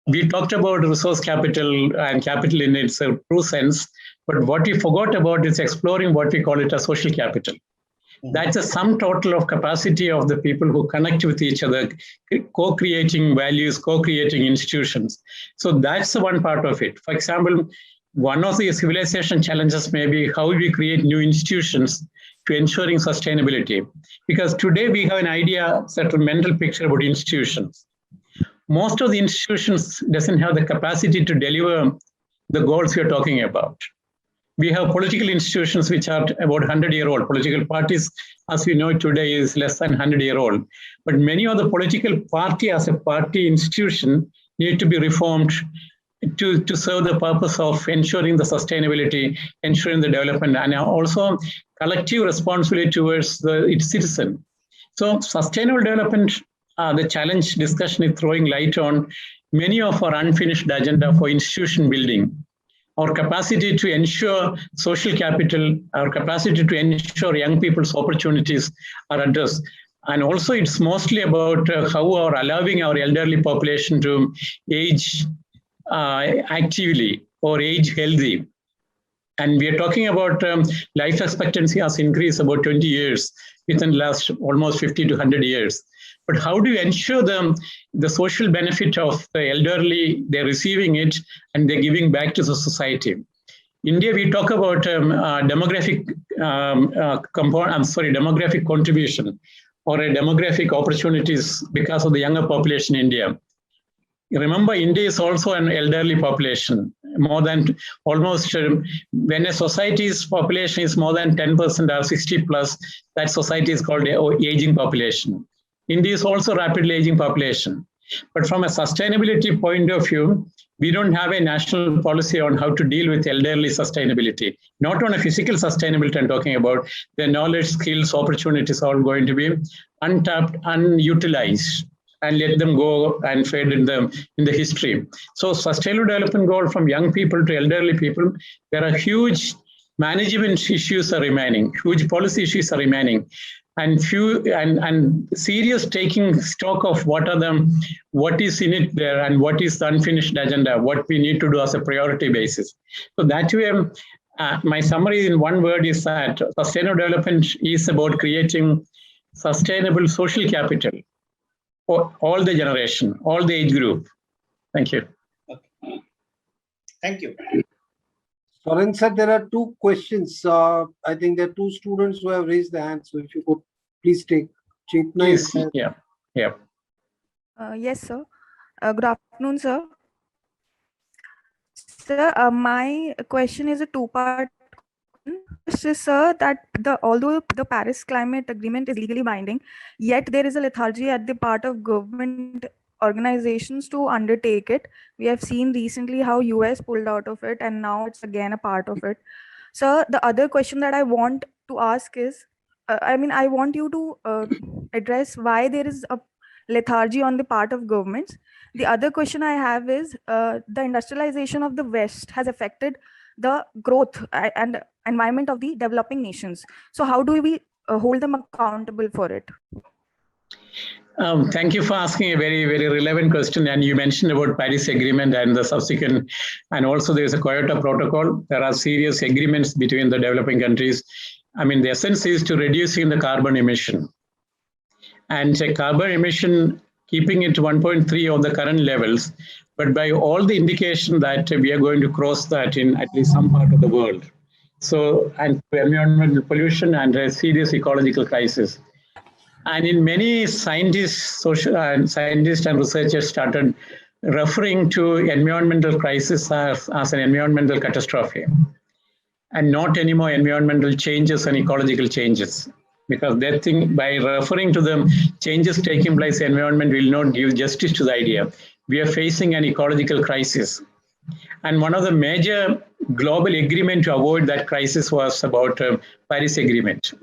We talked about resource capital and capital in its true sense, but what we forgot about is exploring what we call it as social capital. That's a sum total of capacity of the people who connect with each other, co-creating values, co-creating institutions. So that's the one part of it. For example, one of the civilization challenges may be how we create new institutions to ensuring sustainability. Because today we have an idea, set a mental picture about institutions. Most of the institutions doesn't have the capacity to deliver the goals we are talking about. We have political institutions which are about 100-year-old. Political parties, as we know today, is less than 100-year-old. But many of the political party as a party institution need to be reformed to serve the purpose of ensuring the sustainability, ensuring the development, and also collective responsibility towards its citizen. So sustainable development, the challenge discussion is throwing light on many of our unfinished agenda for institution building, our capacity to ensure social capital, our capacity to ensure young people's opportunities are addressed. And also it's mostly about how our allowing our elderly population to age actively or age healthy. And we are talking about life expectancy has increased about 20 years within the last almost 50 to 100 years. But how do you ensure the social benefit of the elderly, they're receiving it and they're giving back to the society? India, we talk about demographic demographic contribution or demographic opportunities because of the younger population in India. Remember, India is also an elderly population. More than almost, when a society's population is more than 10% or 60 plus, that society is called an aging population. India is also rapidly aging population. But from a sustainability point of view, we don't have a national policy on how to deal with elderly sustainability. Not on a physical sustainability I'm talking about. The knowledge, skills, opportunities are all going to be untapped, unutilized, and let them go and fade in the history. So sustainable development goal from young people to elderly people, there are huge management issues are remaining, huge policy issues are remaining, and serious taking stock of what is in it there and what is the unfinished agenda, what we need to do as a priority basis. So that way, my summary in one word is that sustainable development is about creating sustainable social capital for all the generation, all the age group. Thank you. Okay. Thank you. Soren sir, there are two questions. I think there are two students who have raised their hands. So if you could please take Chetna. Yes, yeah. Yes, sir. Good afternoon, sir. Sir, my question is a two-part question. First is, sir, that although the Paris Climate Agreement is legally binding, yet there is a lethargy at the part of government organizations to undertake it. We have seen recently how US pulled out of it, and now it's again a part of it. Sir, the other question that I want to ask is, I want you to address why there is a lethargy on the part of governments. The other question I have is, the industrialization of the West has affected the growth and environment of the developing nations. So how do we hold them accountable for it? Thank you for asking a very, very relevant question. And you mentioned about Paris Agreement and the subsequent, and also there's a Kyoto Protocol. There are serious agreements between the developing countries. I mean, the essence is to reducing the carbon emission. And carbon emission, keeping it to 1.3 on the current levels, but by all the indication that we are going to cross that in at least some part of the world. So, and environmental pollution and a serious ecological crisis. And in many scientists and researchers started referring to environmental crisis as an environmental catastrophe, and not anymore environmental changes and ecological changes. Because they think by referring to the changes taking place in environment will not give justice to the idea. We are facing an ecological crisis. And one of the major global agreement to avoid that crisis was about Paris Agreement.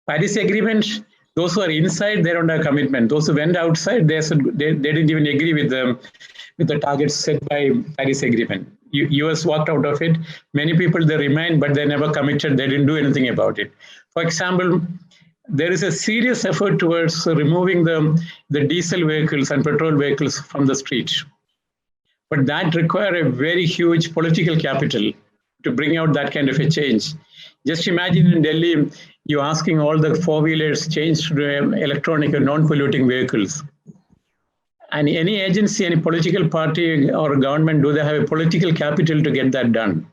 Paris Agreement, those who are inside, they don't have commitment. Those who went outside, they didn't even agree with the targets set by Paris Agreement. US walked out of it. Many people, they remained, but they never committed. They didn't do anything about it. For example, there is a serious effort towards removing the diesel vehicles and petrol vehicles from the street. But that requires a very huge political capital to bring out that kind of a change. Just imagine in Delhi, you're asking all the four-wheelers change to electronic and non-polluting vehicles. And any agency, any political party or government, do they have a political capital to get that done?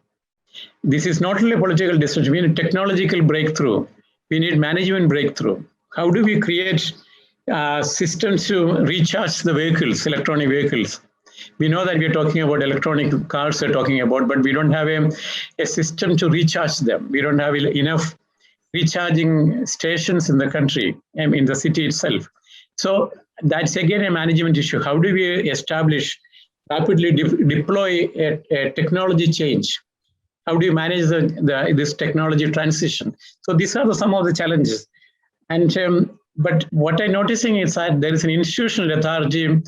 This is not only a political decision, we need a technological breakthrough. We need management breakthrough. How do we create systems to recharge the vehicles, electronic vehicles? We know that we're talking about electronic cars we're talking about, but we don't have a system to recharge them. We don't have enough recharging stations in the country and in the city itself. So that's again a management issue. How do we establish rapidly deploy a technology change? How do you manage this technology transition? So these are some of the challenges. And but what I'm noticing is that there is an institutional lethargy,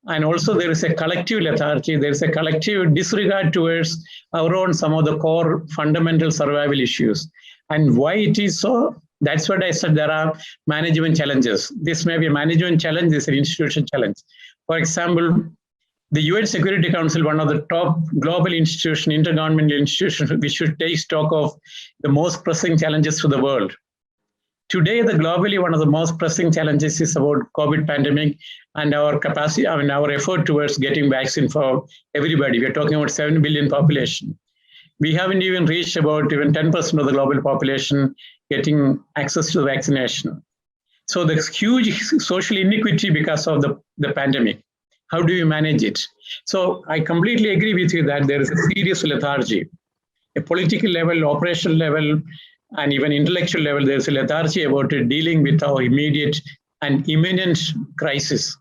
and also there is a collective lethargy. There is a collective disregard towards our own some of the core fundamental survival issues. And why it is so? That's what I said. There are management challenges. This may be a management challenge. This is an institutional challenge. For example, the UN Security Council, one of the top global institutions, intergovernmental institutions, we should take stock of the most pressing challenges to the world. Today, globally, one of the most pressing challenges is about COVID pandemic and our capacity, our effort towards getting vaccine for everybody. We're talking about 7 billion population. We haven't even reached about even 10% of the global population getting access to vaccination. So there's huge social inequity because of the pandemic. How do you manage it? So I completely agree with you that there is a serious lethargy. A political level, operational level, and even intellectual level, there's a lethargy about dealing with our immediate and imminent crisis.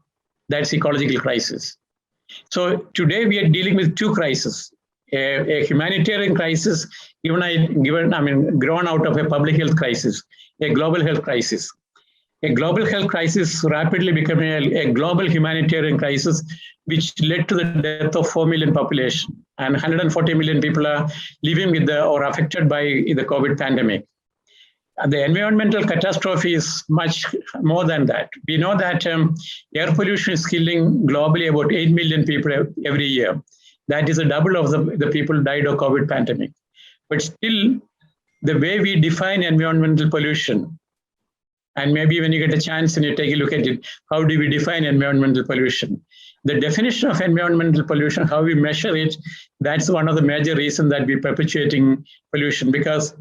That's ecological crisis. So today we are dealing with two crises. A humanitarian crisis, grown out of a public health crisis, a global health crisis. A global health crisis rapidly becoming a global humanitarian crisis, which led to the death of 4 million population, and 140 million people are living with or affected by the COVID pandemic. The environmental catastrophe is much more than that. We know that air pollution is killing globally about 8 million people every year. That is a double of the people died of COVID pandemic. But still, the way we define environmental pollution, and maybe when you get a chance and you take a look at it, how do we define environmental pollution? The definition of environmental pollution, how we measure it, that's one of the major reasons that we're perpetuating pollution, because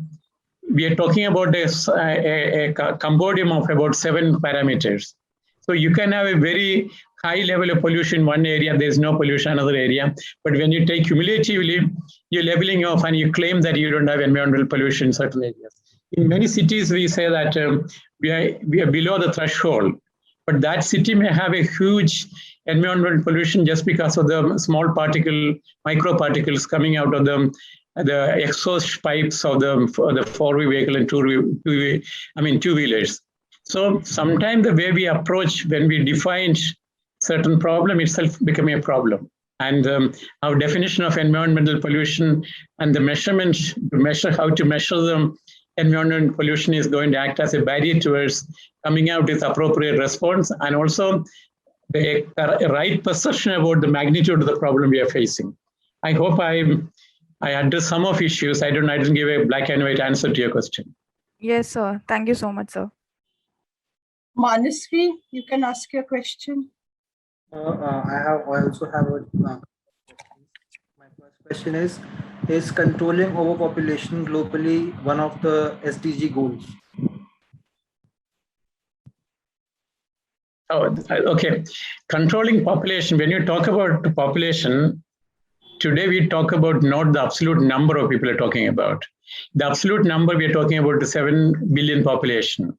we are talking about a compendium of about 7 parameters. So you can have a very high level of pollution in one area, there's no pollution in another area. But when you take cumulatively, you're leveling off and you claim that you don't have environmental pollution in certain areas. In many cities, we say that we are below the threshold, but that city may have a huge environmental pollution just because of the small microparticles coming out of the exhaust pipes of the four-wheel vehicle and two-wheelers. So sometimes the way we approach when we define certain problem itself becoming a problem. And our definition of environmental pollution and the measurement to how to measure them environmental pollution is going to act as a barrier towards coming out with appropriate response, and also the right perception about the magnitude of the problem we are facing. I hope I address some of issues. I didn't give a black and white answer to your question. Yes, sir. Thank you so much, sir. Manasvi, you can ask your question. I also have a my first question is controlling overpopulation globally one of the SDG goals? Oh, okay. Controlling population, when you talk about population, today we talk about not the absolute number of people are talking about. The absolute number we are talking about the 7 billion population.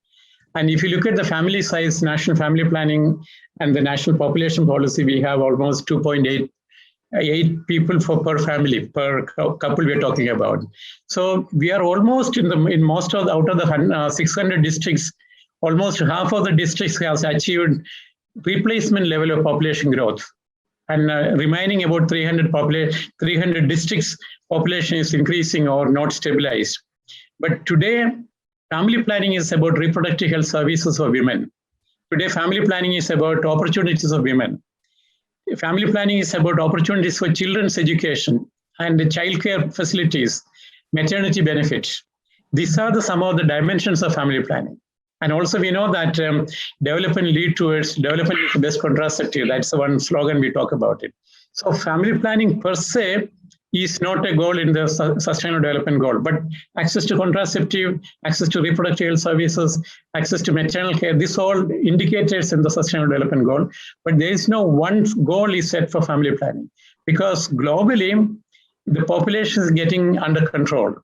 And if you look at the family size, national family planning and the national population policy, we have almost 2.8 people per family, per couple we are talking about. So we are almost out of the 600 districts, almost half of the districts has achieved replacement level of population growth. And remaining about 300 districts, population is increasing or not stabilized. But today, family planning is about reproductive health services for women. Today, family planning is about opportunities of women. Family planning is about opportunities for children's education and childcare facilities, maternity benefits. These are some of the dimensions of family planning. And also we know that development leads towards development is the best contraceptive. That's the one slogan we talk about it. So family planning per se is not a goal in the sustainable development goal, but access to contraceptive, access to reproductive health services, access to maternal care, this all indicators in the sustainable development goal. But there is no one goal is set for family planning, because globally, the population is getting under control.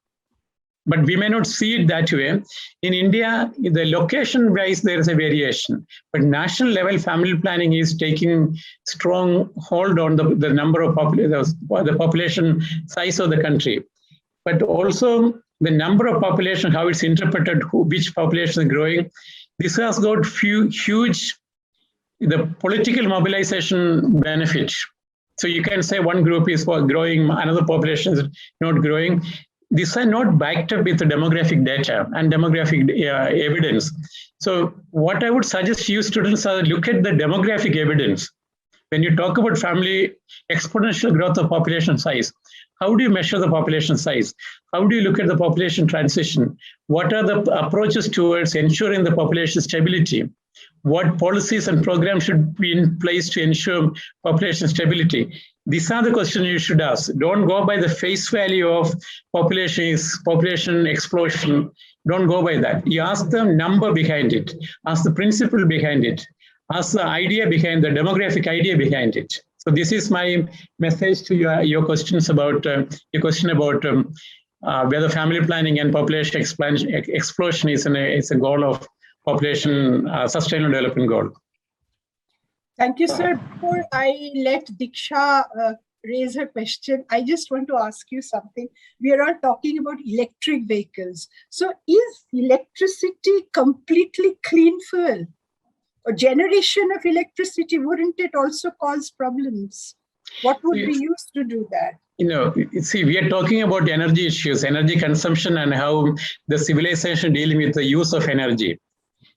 but we may not see it that way. In India, the location wise, there is a variation, but national level family planning is taking strong hold on the number of the population size of the country, but also the number of population, how it's interpreted, which population is growing. This has got huge the political mobilization benefit. So you can say one group is for growing, another population is not growing. These are not backed up with the demographic data and demographic evidence. So what I would suggest you students are look at the demographic evidence. When you talk about family exponential growth of population size, how do you measure the population size? How do you look at the population transition? What are the approaches towards ensuring the population stability? What policies and programs should be in place to ensure population stability? These are the questions you should ask. Don't go by the face value of population explosion. Don't go by that. You ask the number behind it, ask the principle behind it, ask the idea behind the demographic idea behind it. So this is my message to your questions about your question about whether family planning and population explosion is a goal of population sustainable development goal. Thank you, sir. Before I let Diksha raise her question, I just want to ask you something. We are all talking about electric vehicles. So is electricity completely clean fuel? Or generation of electricity, wouldn't it also cause problems? What would be used to do that? You know, see, we are talking about energy issues, energy consumption, and how the civilization dealing with the use of energy.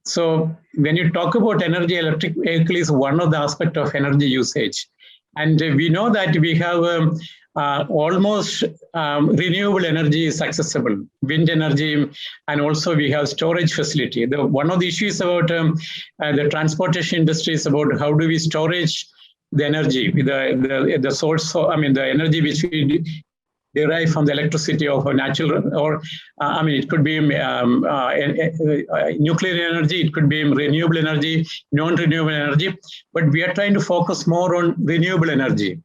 So when you talk about energy, electric vehicle is one of the aspects of energy usage. And we know that we have almost renewable energy is accessible, wind energy, and also we have storage facility. One of the issues about the transportation industry is about how do we storage the energy, the source, the energy which we derive from the electricity of a natural, or it could be nuclear energy, it could be renewable energy, non-renewable energy, but we are trying to focus more on renewable energy.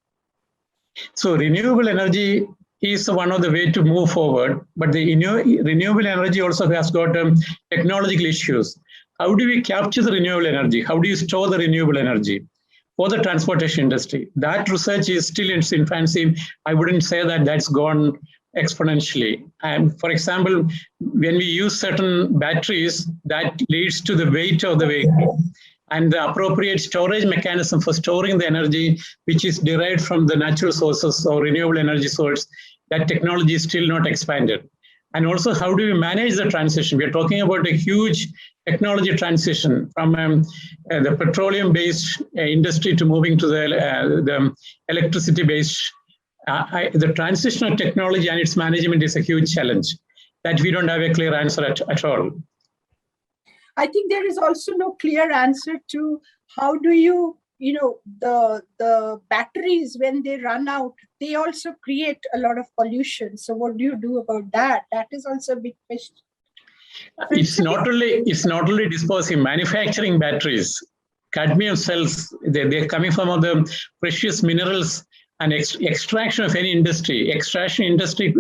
So renewable energy is one of the way to move forward, but the renewable energy also has got technological issues. How do we capture the renewable energy? How do you store the renewable energy for the transportation industry? That research is still in its infancy. I wouldn't say that that's gone exponentially. And for example, when we use certain batteries, that leads to the weight of the vehicle. And the appropriate storage mechanism for storing the energy, which is derived from the natural sources or renewable energy source, that technology is still not expanded. And also, how do we manage the transition? We're talking about a huge technology transition from the petroleum-based industry to moving to the electricity-based. The transition of technology and its management is a huge challenge that we don't have a clear answer at all. I think there is also no clear answer to how do you, the batteries, when they run out, they also create a lot of pollution. So what do you do about that? That is also a big question. It's not only disposing, manufacturing batteries, cadmium cells, they're coming from the precious minerals, and extraction of any industry. Extraction industry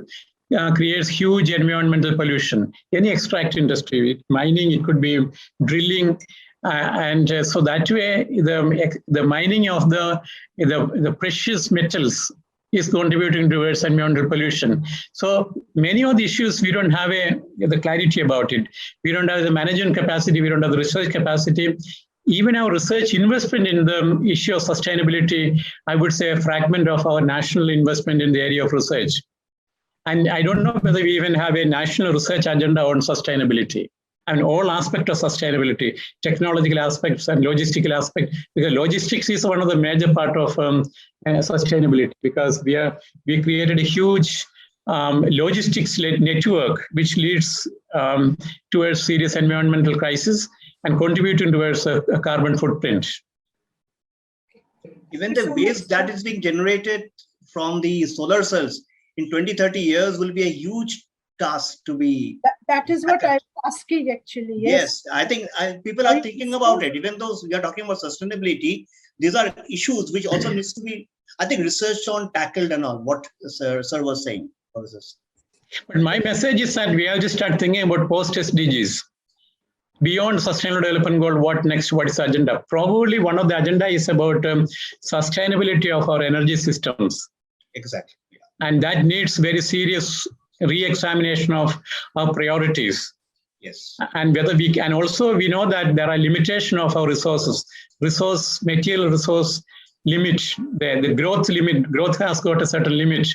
creates huge environmental pollution. Any extract industry, mining, it could be drilling, so that way the mining of the precious metals is contributing towards environmental pollution. So many of the issues we don't have the clarity about it. We don't have the management capacity. We don't have the research capacity. Even our research investment in the issue of sustainability, I would say a fragment of our national investment in the area of research. And I don't know whether we even have a national research agenda on sustainability and all aspects of sustainability, technological aspects and logistical aspects, because logistics is one of the major part of sustainability, because we created a huge logistics network which leads towards serious environmental crisis and contributing towards a carbon footprint. Even the waste that is being generated from the solar cells in 20-30 years will be a huge task to be. That is what I'm asking, actually. Yes, I think people are thinking about it. Even though we are talking about sustainability, these are issues which also needs to be, I think, researched on, tackled and all. What sir was saying. But my message is that we have to start thinking about post-SDGs. Beyond Sustainable Development Goal, what next? What is the agenda? Probably one of the agenda is about sustainability of our energy systems. Exactly. Yeah. And that needs very serious re-examination of our priorities. Yes. And whether we can also, we know that there are limitation of our resources, material resource limit, the growth limit, growth has got a certain limit.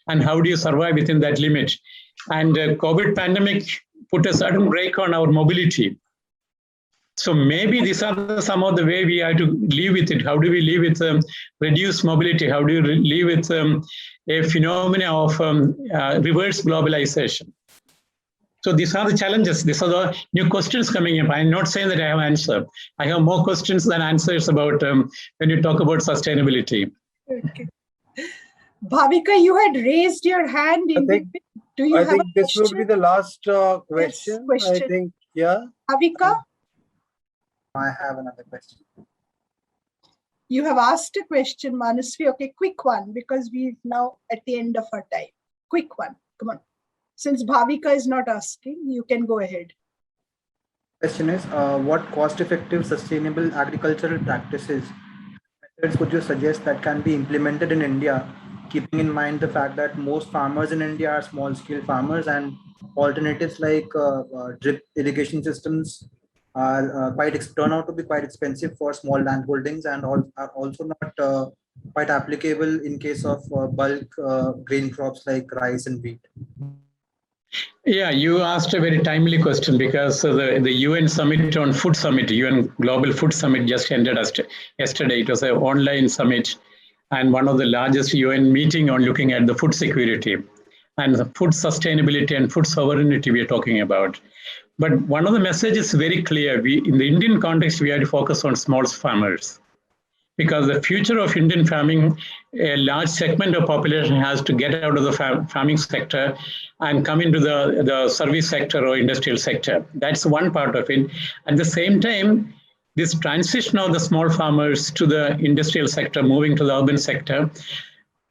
And how do you survive within that limit? And COVID pandemic put a certain brake on our mobility. So maybe these are some of the way we have to live with it. How do we live with reduced mobility? How do you live with a phenomena of reverse globalization? So these are the challenges. These are the new questions coming up. I'm not saying that I have answer. I have more questions than answers about when you talk about sustainability. Okay. Bhavika, you had raised your hand. Do you have think a this question? would be the last question. Yes, question. I think, yeah. Bhavika, I have another question. you have asked a question, Manasvi. Okay, quick one, because we're now at the end of our time. Quick one. Come on. Since Bhavika is not asking, you can go ahead. Question is, what cost-effective sustainable agricultural practices methods would you suggest that can be implemented in India, keeping in mind the fact that most farmers in India are small-scale farmers, and alternatives like drip irrigation systems are turn out to be quite expensive for small land holdings, and are also not quite applicable in case of bulk grain crops like rice and wheat. Yeah, you asked a very timely question, because the UN Summit on Food Summit, UN Global Food Summit just ended yesterday. It was an online summit and one of the largest UN meeting on looking at the food security and the food sustainability and food sovereignty we are talking about. But one of the messages is very clear. In the Indian context, we have to focus on small farmers, because the future of Indian farming, a large segment of population has to get out of the farming sector and come into the service sector or industrial sector. That's one part of it. At the same time, this transition of the small farmers to the industrial sector, moving to the urban sector,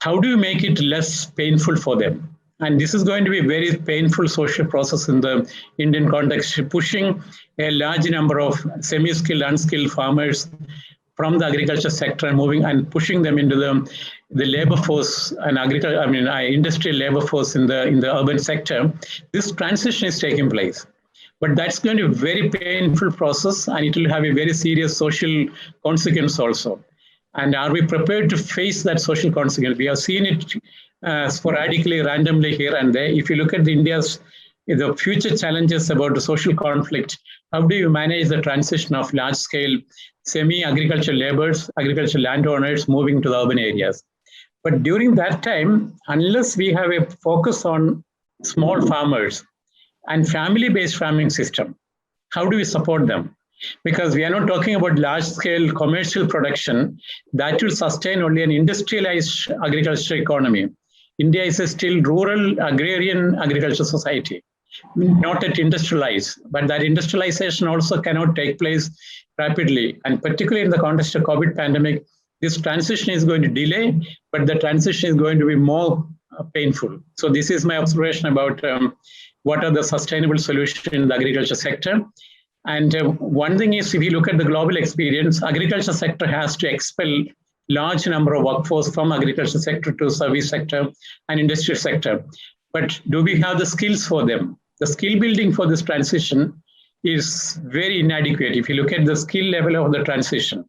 how do you make it less painful for them? And this is going to be a very painful social process in the Indian context, pushing a large number of semi-skilled, unskilled farmers from the agriculture sector and moving and pushing them into the labor force and industrial labor force in the urban sector. This transition is taking place. But that's going to be a very painful process, and it will have a very serious social consequence also. And are we prepared to face that social consequence? We have seen it sporadically, randomly here and there. If you look at the future challenges about the social conflict, how do you manage the transition of large-scale semi-agricultural laborers, agricultural landowners moving to the urban areas? But during that time, unless we have a focus on small farmers and family-based farming system, how do we support them? Because we are not talking about large-scale commercial production that will sustain only an industrialized agriculture economy. India is a still rural agrarian agriculture society, not yet industrialized, but that industrialization also cannot take place rapidly. And particularly in the context of COVID pandemic, this transition is going to delay, but the transition is going to be more painful. So this is my observation about what are the sustainable solutions in the agriculture sector. And one thing is, if you look at the global experience, agriculture sector has to expel large number of workforce from agriculture sector to service sector and industrial sector. But do we have the skills for them? The skill building for this transition is very inadequate if you look at the skill level of the transition.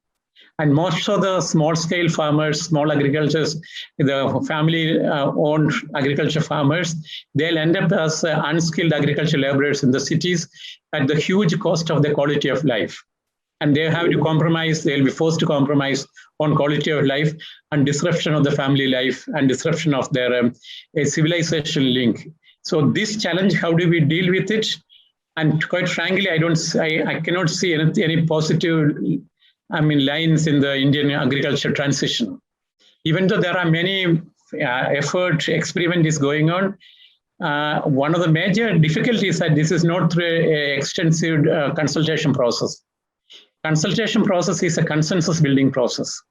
And most of the small scale farmers, small agricultures, the family owned agriculture farmers, they'll end up as unskilled agriculture laborers in the cities at the huge cost of the quality of life. And they have to compromise, they'll be forced to compromise on quality of life and disruption of the family life and disruption of their civilization link. So this challenge, how do we deal with it? And quite frankly, I cannot see any positive lines in the Indian agriculture transition. Even though there are many experiment is going on, one of the major difficulties is that this is not through an extensive consultation process. Consultation process is a consensus building process.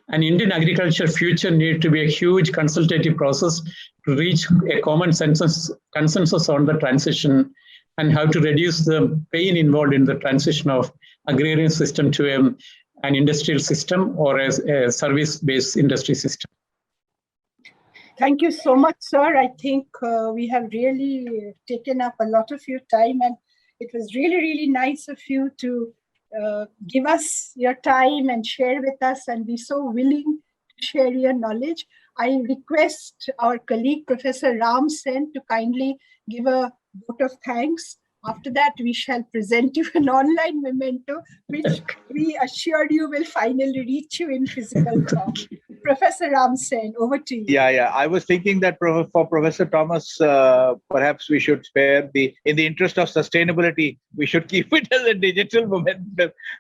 And Indian agriculture future need to be a huge consultative process to reach a common consensus on the transition and how to reduce the pain involved in the transition of agrarian system to an industrial system or a service-based industry system. Thank you so much, sir. I think we have really taken up a lot of your time, and it was really, really nice of you to give us your time and share with us and be so willing to share your knowledge. I request our colleague, Professor Ram Sen, to kindly give a vote of thanks. After that, we shall present you an online memento, which we assured you will finally reach you in physical form. Professor Ram Sen, over to you. Yeah. I was thinking that for Professor Thomas, perhaps we should spare in the interest of sustainability, we should keep it as a digital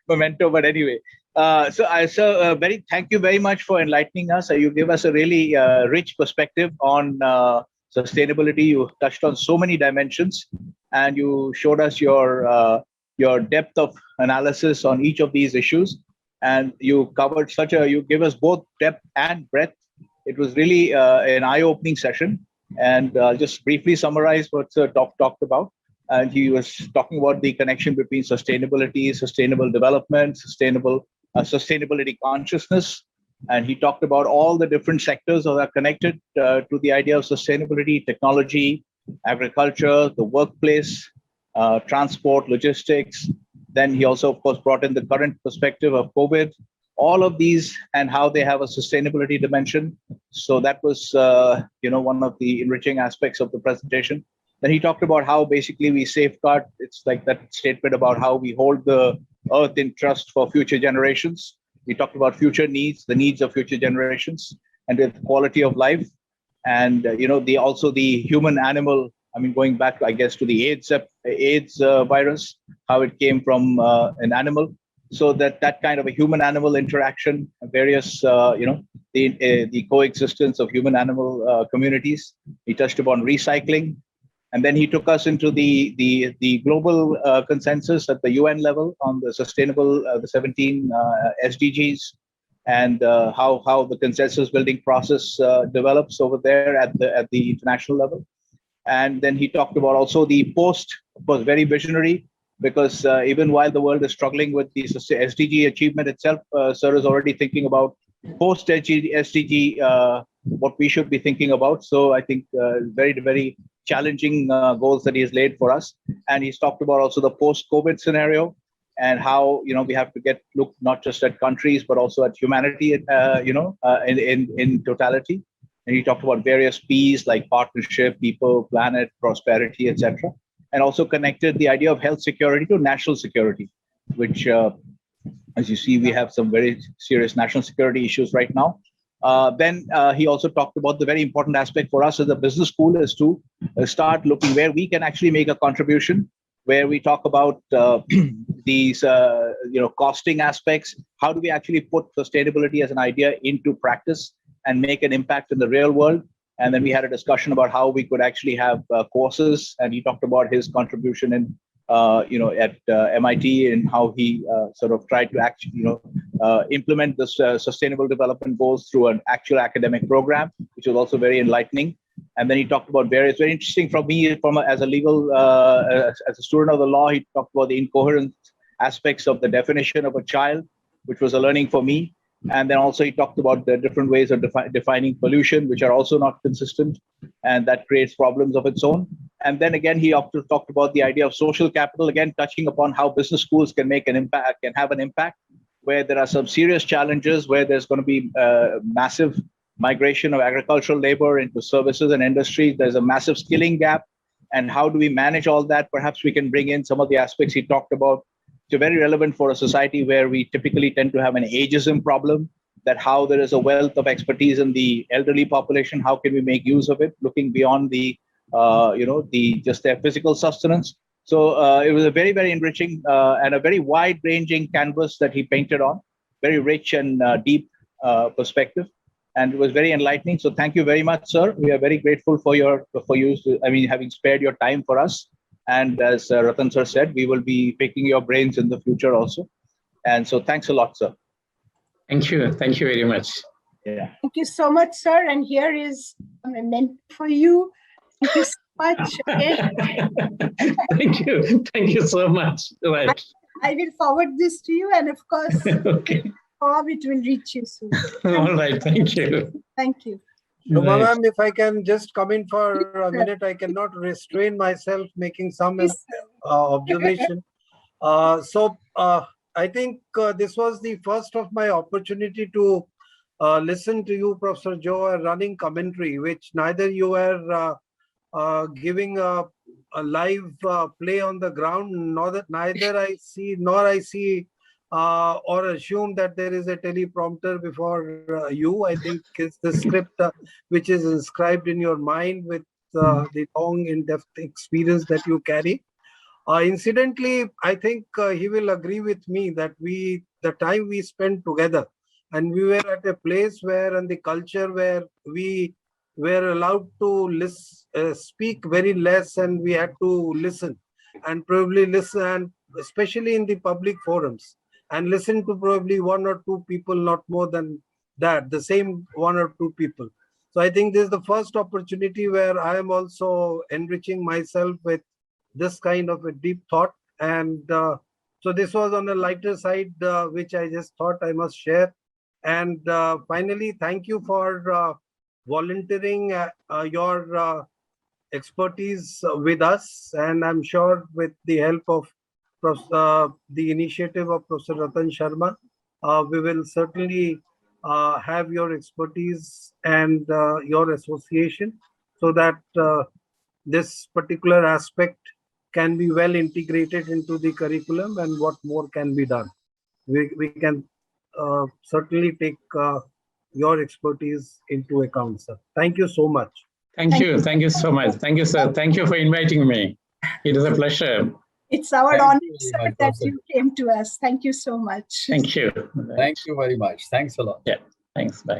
memento. But anyway, thank you very much for enlightening us. You gave us a really rich perspective on sustainability. You touched on so many dimensions, and you showed us your depth of analysis on each of these issues. And you covered you give us both depth and breadth. It was really an eye-opening session. And I'll just briefly summarize what Sir talked about. And he was talking about the connection between sustainability, sustainable development, sustainability consciousness. And he talked about all the different sectors that are connected to the idea of sustainability: technology, agriculture, the workplace, transport, logistics. Then he also, of course, brought in the current perspective of COVID, all of these and how they have a sustainability dimension. So that was, one of the enriching aspects of the presentation. Then he talked about how basically we safeguard. It's like that statement about how we hold the earth in trust for future generations. We talked about future needs, the needs of future generations, and the quality of life. And, also the human-animal, going back, I guess, to the AIDS virus, how it came from an animal. So that kind of a human-animal interaction, various, the coexistence of human-animal communities. He touched upon recycling. And then he took us into the global consensus at the UN level on the sustainable, the 17 SDGs, and how the consensus building process develops over there at the international level. And then he talked about also the post, was very visionary, because even while the world is struggling with the SDG achievement itself, Sir is already thinking about post SDG, what we should be thinking about. So I think very, very challenging goals that he has laid for us. And he's talked about also the post-COVID scenario and how, we have to look not just at countries, but also at humanity, in totality. And he talked about various P's like partnership, people, planet, prosperity, etc. And also connected the idea of health security to national security, which, as you see, we have some very serious national security issues right now. Then he also talked about the very important aspect for us as a business school is to start looking where we can actually make a contribution, where we talk about these, costing aspects. How do we actually put sustainability as an idea into practice and make an impact in the real world? And then we had a discussion about how we could actually have courses. And he talked about his contribution in, at MIT and how he sort of tried to actually, implement this sustainable development goals through an actual academic program, which was also very enlightening. And then he talked about various, very interesting for me, as a legal, as a student of the law, he talked about the incoherent aspects of the definition of a child, which was a learning for me. And then also he talked about the different ways of defining pollution, which are also not consistent, and that creates problems of its own. And then again, he also talked about the idea of social capital, again, touching upon how business schools can make an impact, can have an impact, where there are some serious challenges, where there's going to be massive migration of agricultural labor into services and industries. There's a massive skilling gap. And how do we manage all that? Perhaps we can bring in some of the aspects he talked about, which are very relevant for a society where we typically tend to have an ageism problem, that how there is a wealth of expertise in the elderly population, how can we make use of it, looking beyond just their physical sustenance. So it was a very, very enriching and a very wide-ranging canvas that he painted on, very rich and deep perspective. And it was very enlightening. So thank you very much, sir. We are very grateful for having spared your time for us. And as Ratan sir said, we will be picking your brains in the future also. And so thanks a lot, sir. Thank you. Thank you very much. Yeah. Thank you so much, sir. And here is a memento for you. Thank you so much. Again, Thank you. Thank you so much. Right. I will forward this to you, and of course, Okay. it will reach you soon. All right. Thank you. Thank you. Shoma Right. ma'am, if I can just come in for a minute, I cannot restrain myself making some Yes, observation. I think this was the first of my opportunity to listen to you, Professor Joe, running commentary, which neither you were giving a live play on the ground, neither I see nor I see or assume that there is a teleprompter before you. I think it's the script which is inscribed in your mind with the long in-depth experience that you carry. Incidentally, I think he will agree with me that the time we spent together, and we were at a place where, and the culture where we were allowed to speak very less, and we had to listen, and probably listen, and especially in the public forums, and listen to probably one or two people, not more than that, the same one or two people. So I think this is the first opportunity where I am also enriching myself with this kind of a deep thought. And so this was on a lighter side, which I just thought I must share. And finally, thank you for volunteering your expertise with us. And I'm sure with the help of the initiative of Professor Ratan Sharma, we will certainly have your expertise and your association so that this particular aspect can be well integrated into the curriculum, and what more can be done. We can certainly take your expertise into account, sir. Thank you so much. Thank you. Thank you so much. Thank you, sir. Thank you for inviting me. It is a pleasure. It's our Thank honor, you very sir, much, that Professor. you came to us. Thank you so much. Thank you. Thank you very much. Thanks a lot. Yeah. Thanks. Bye.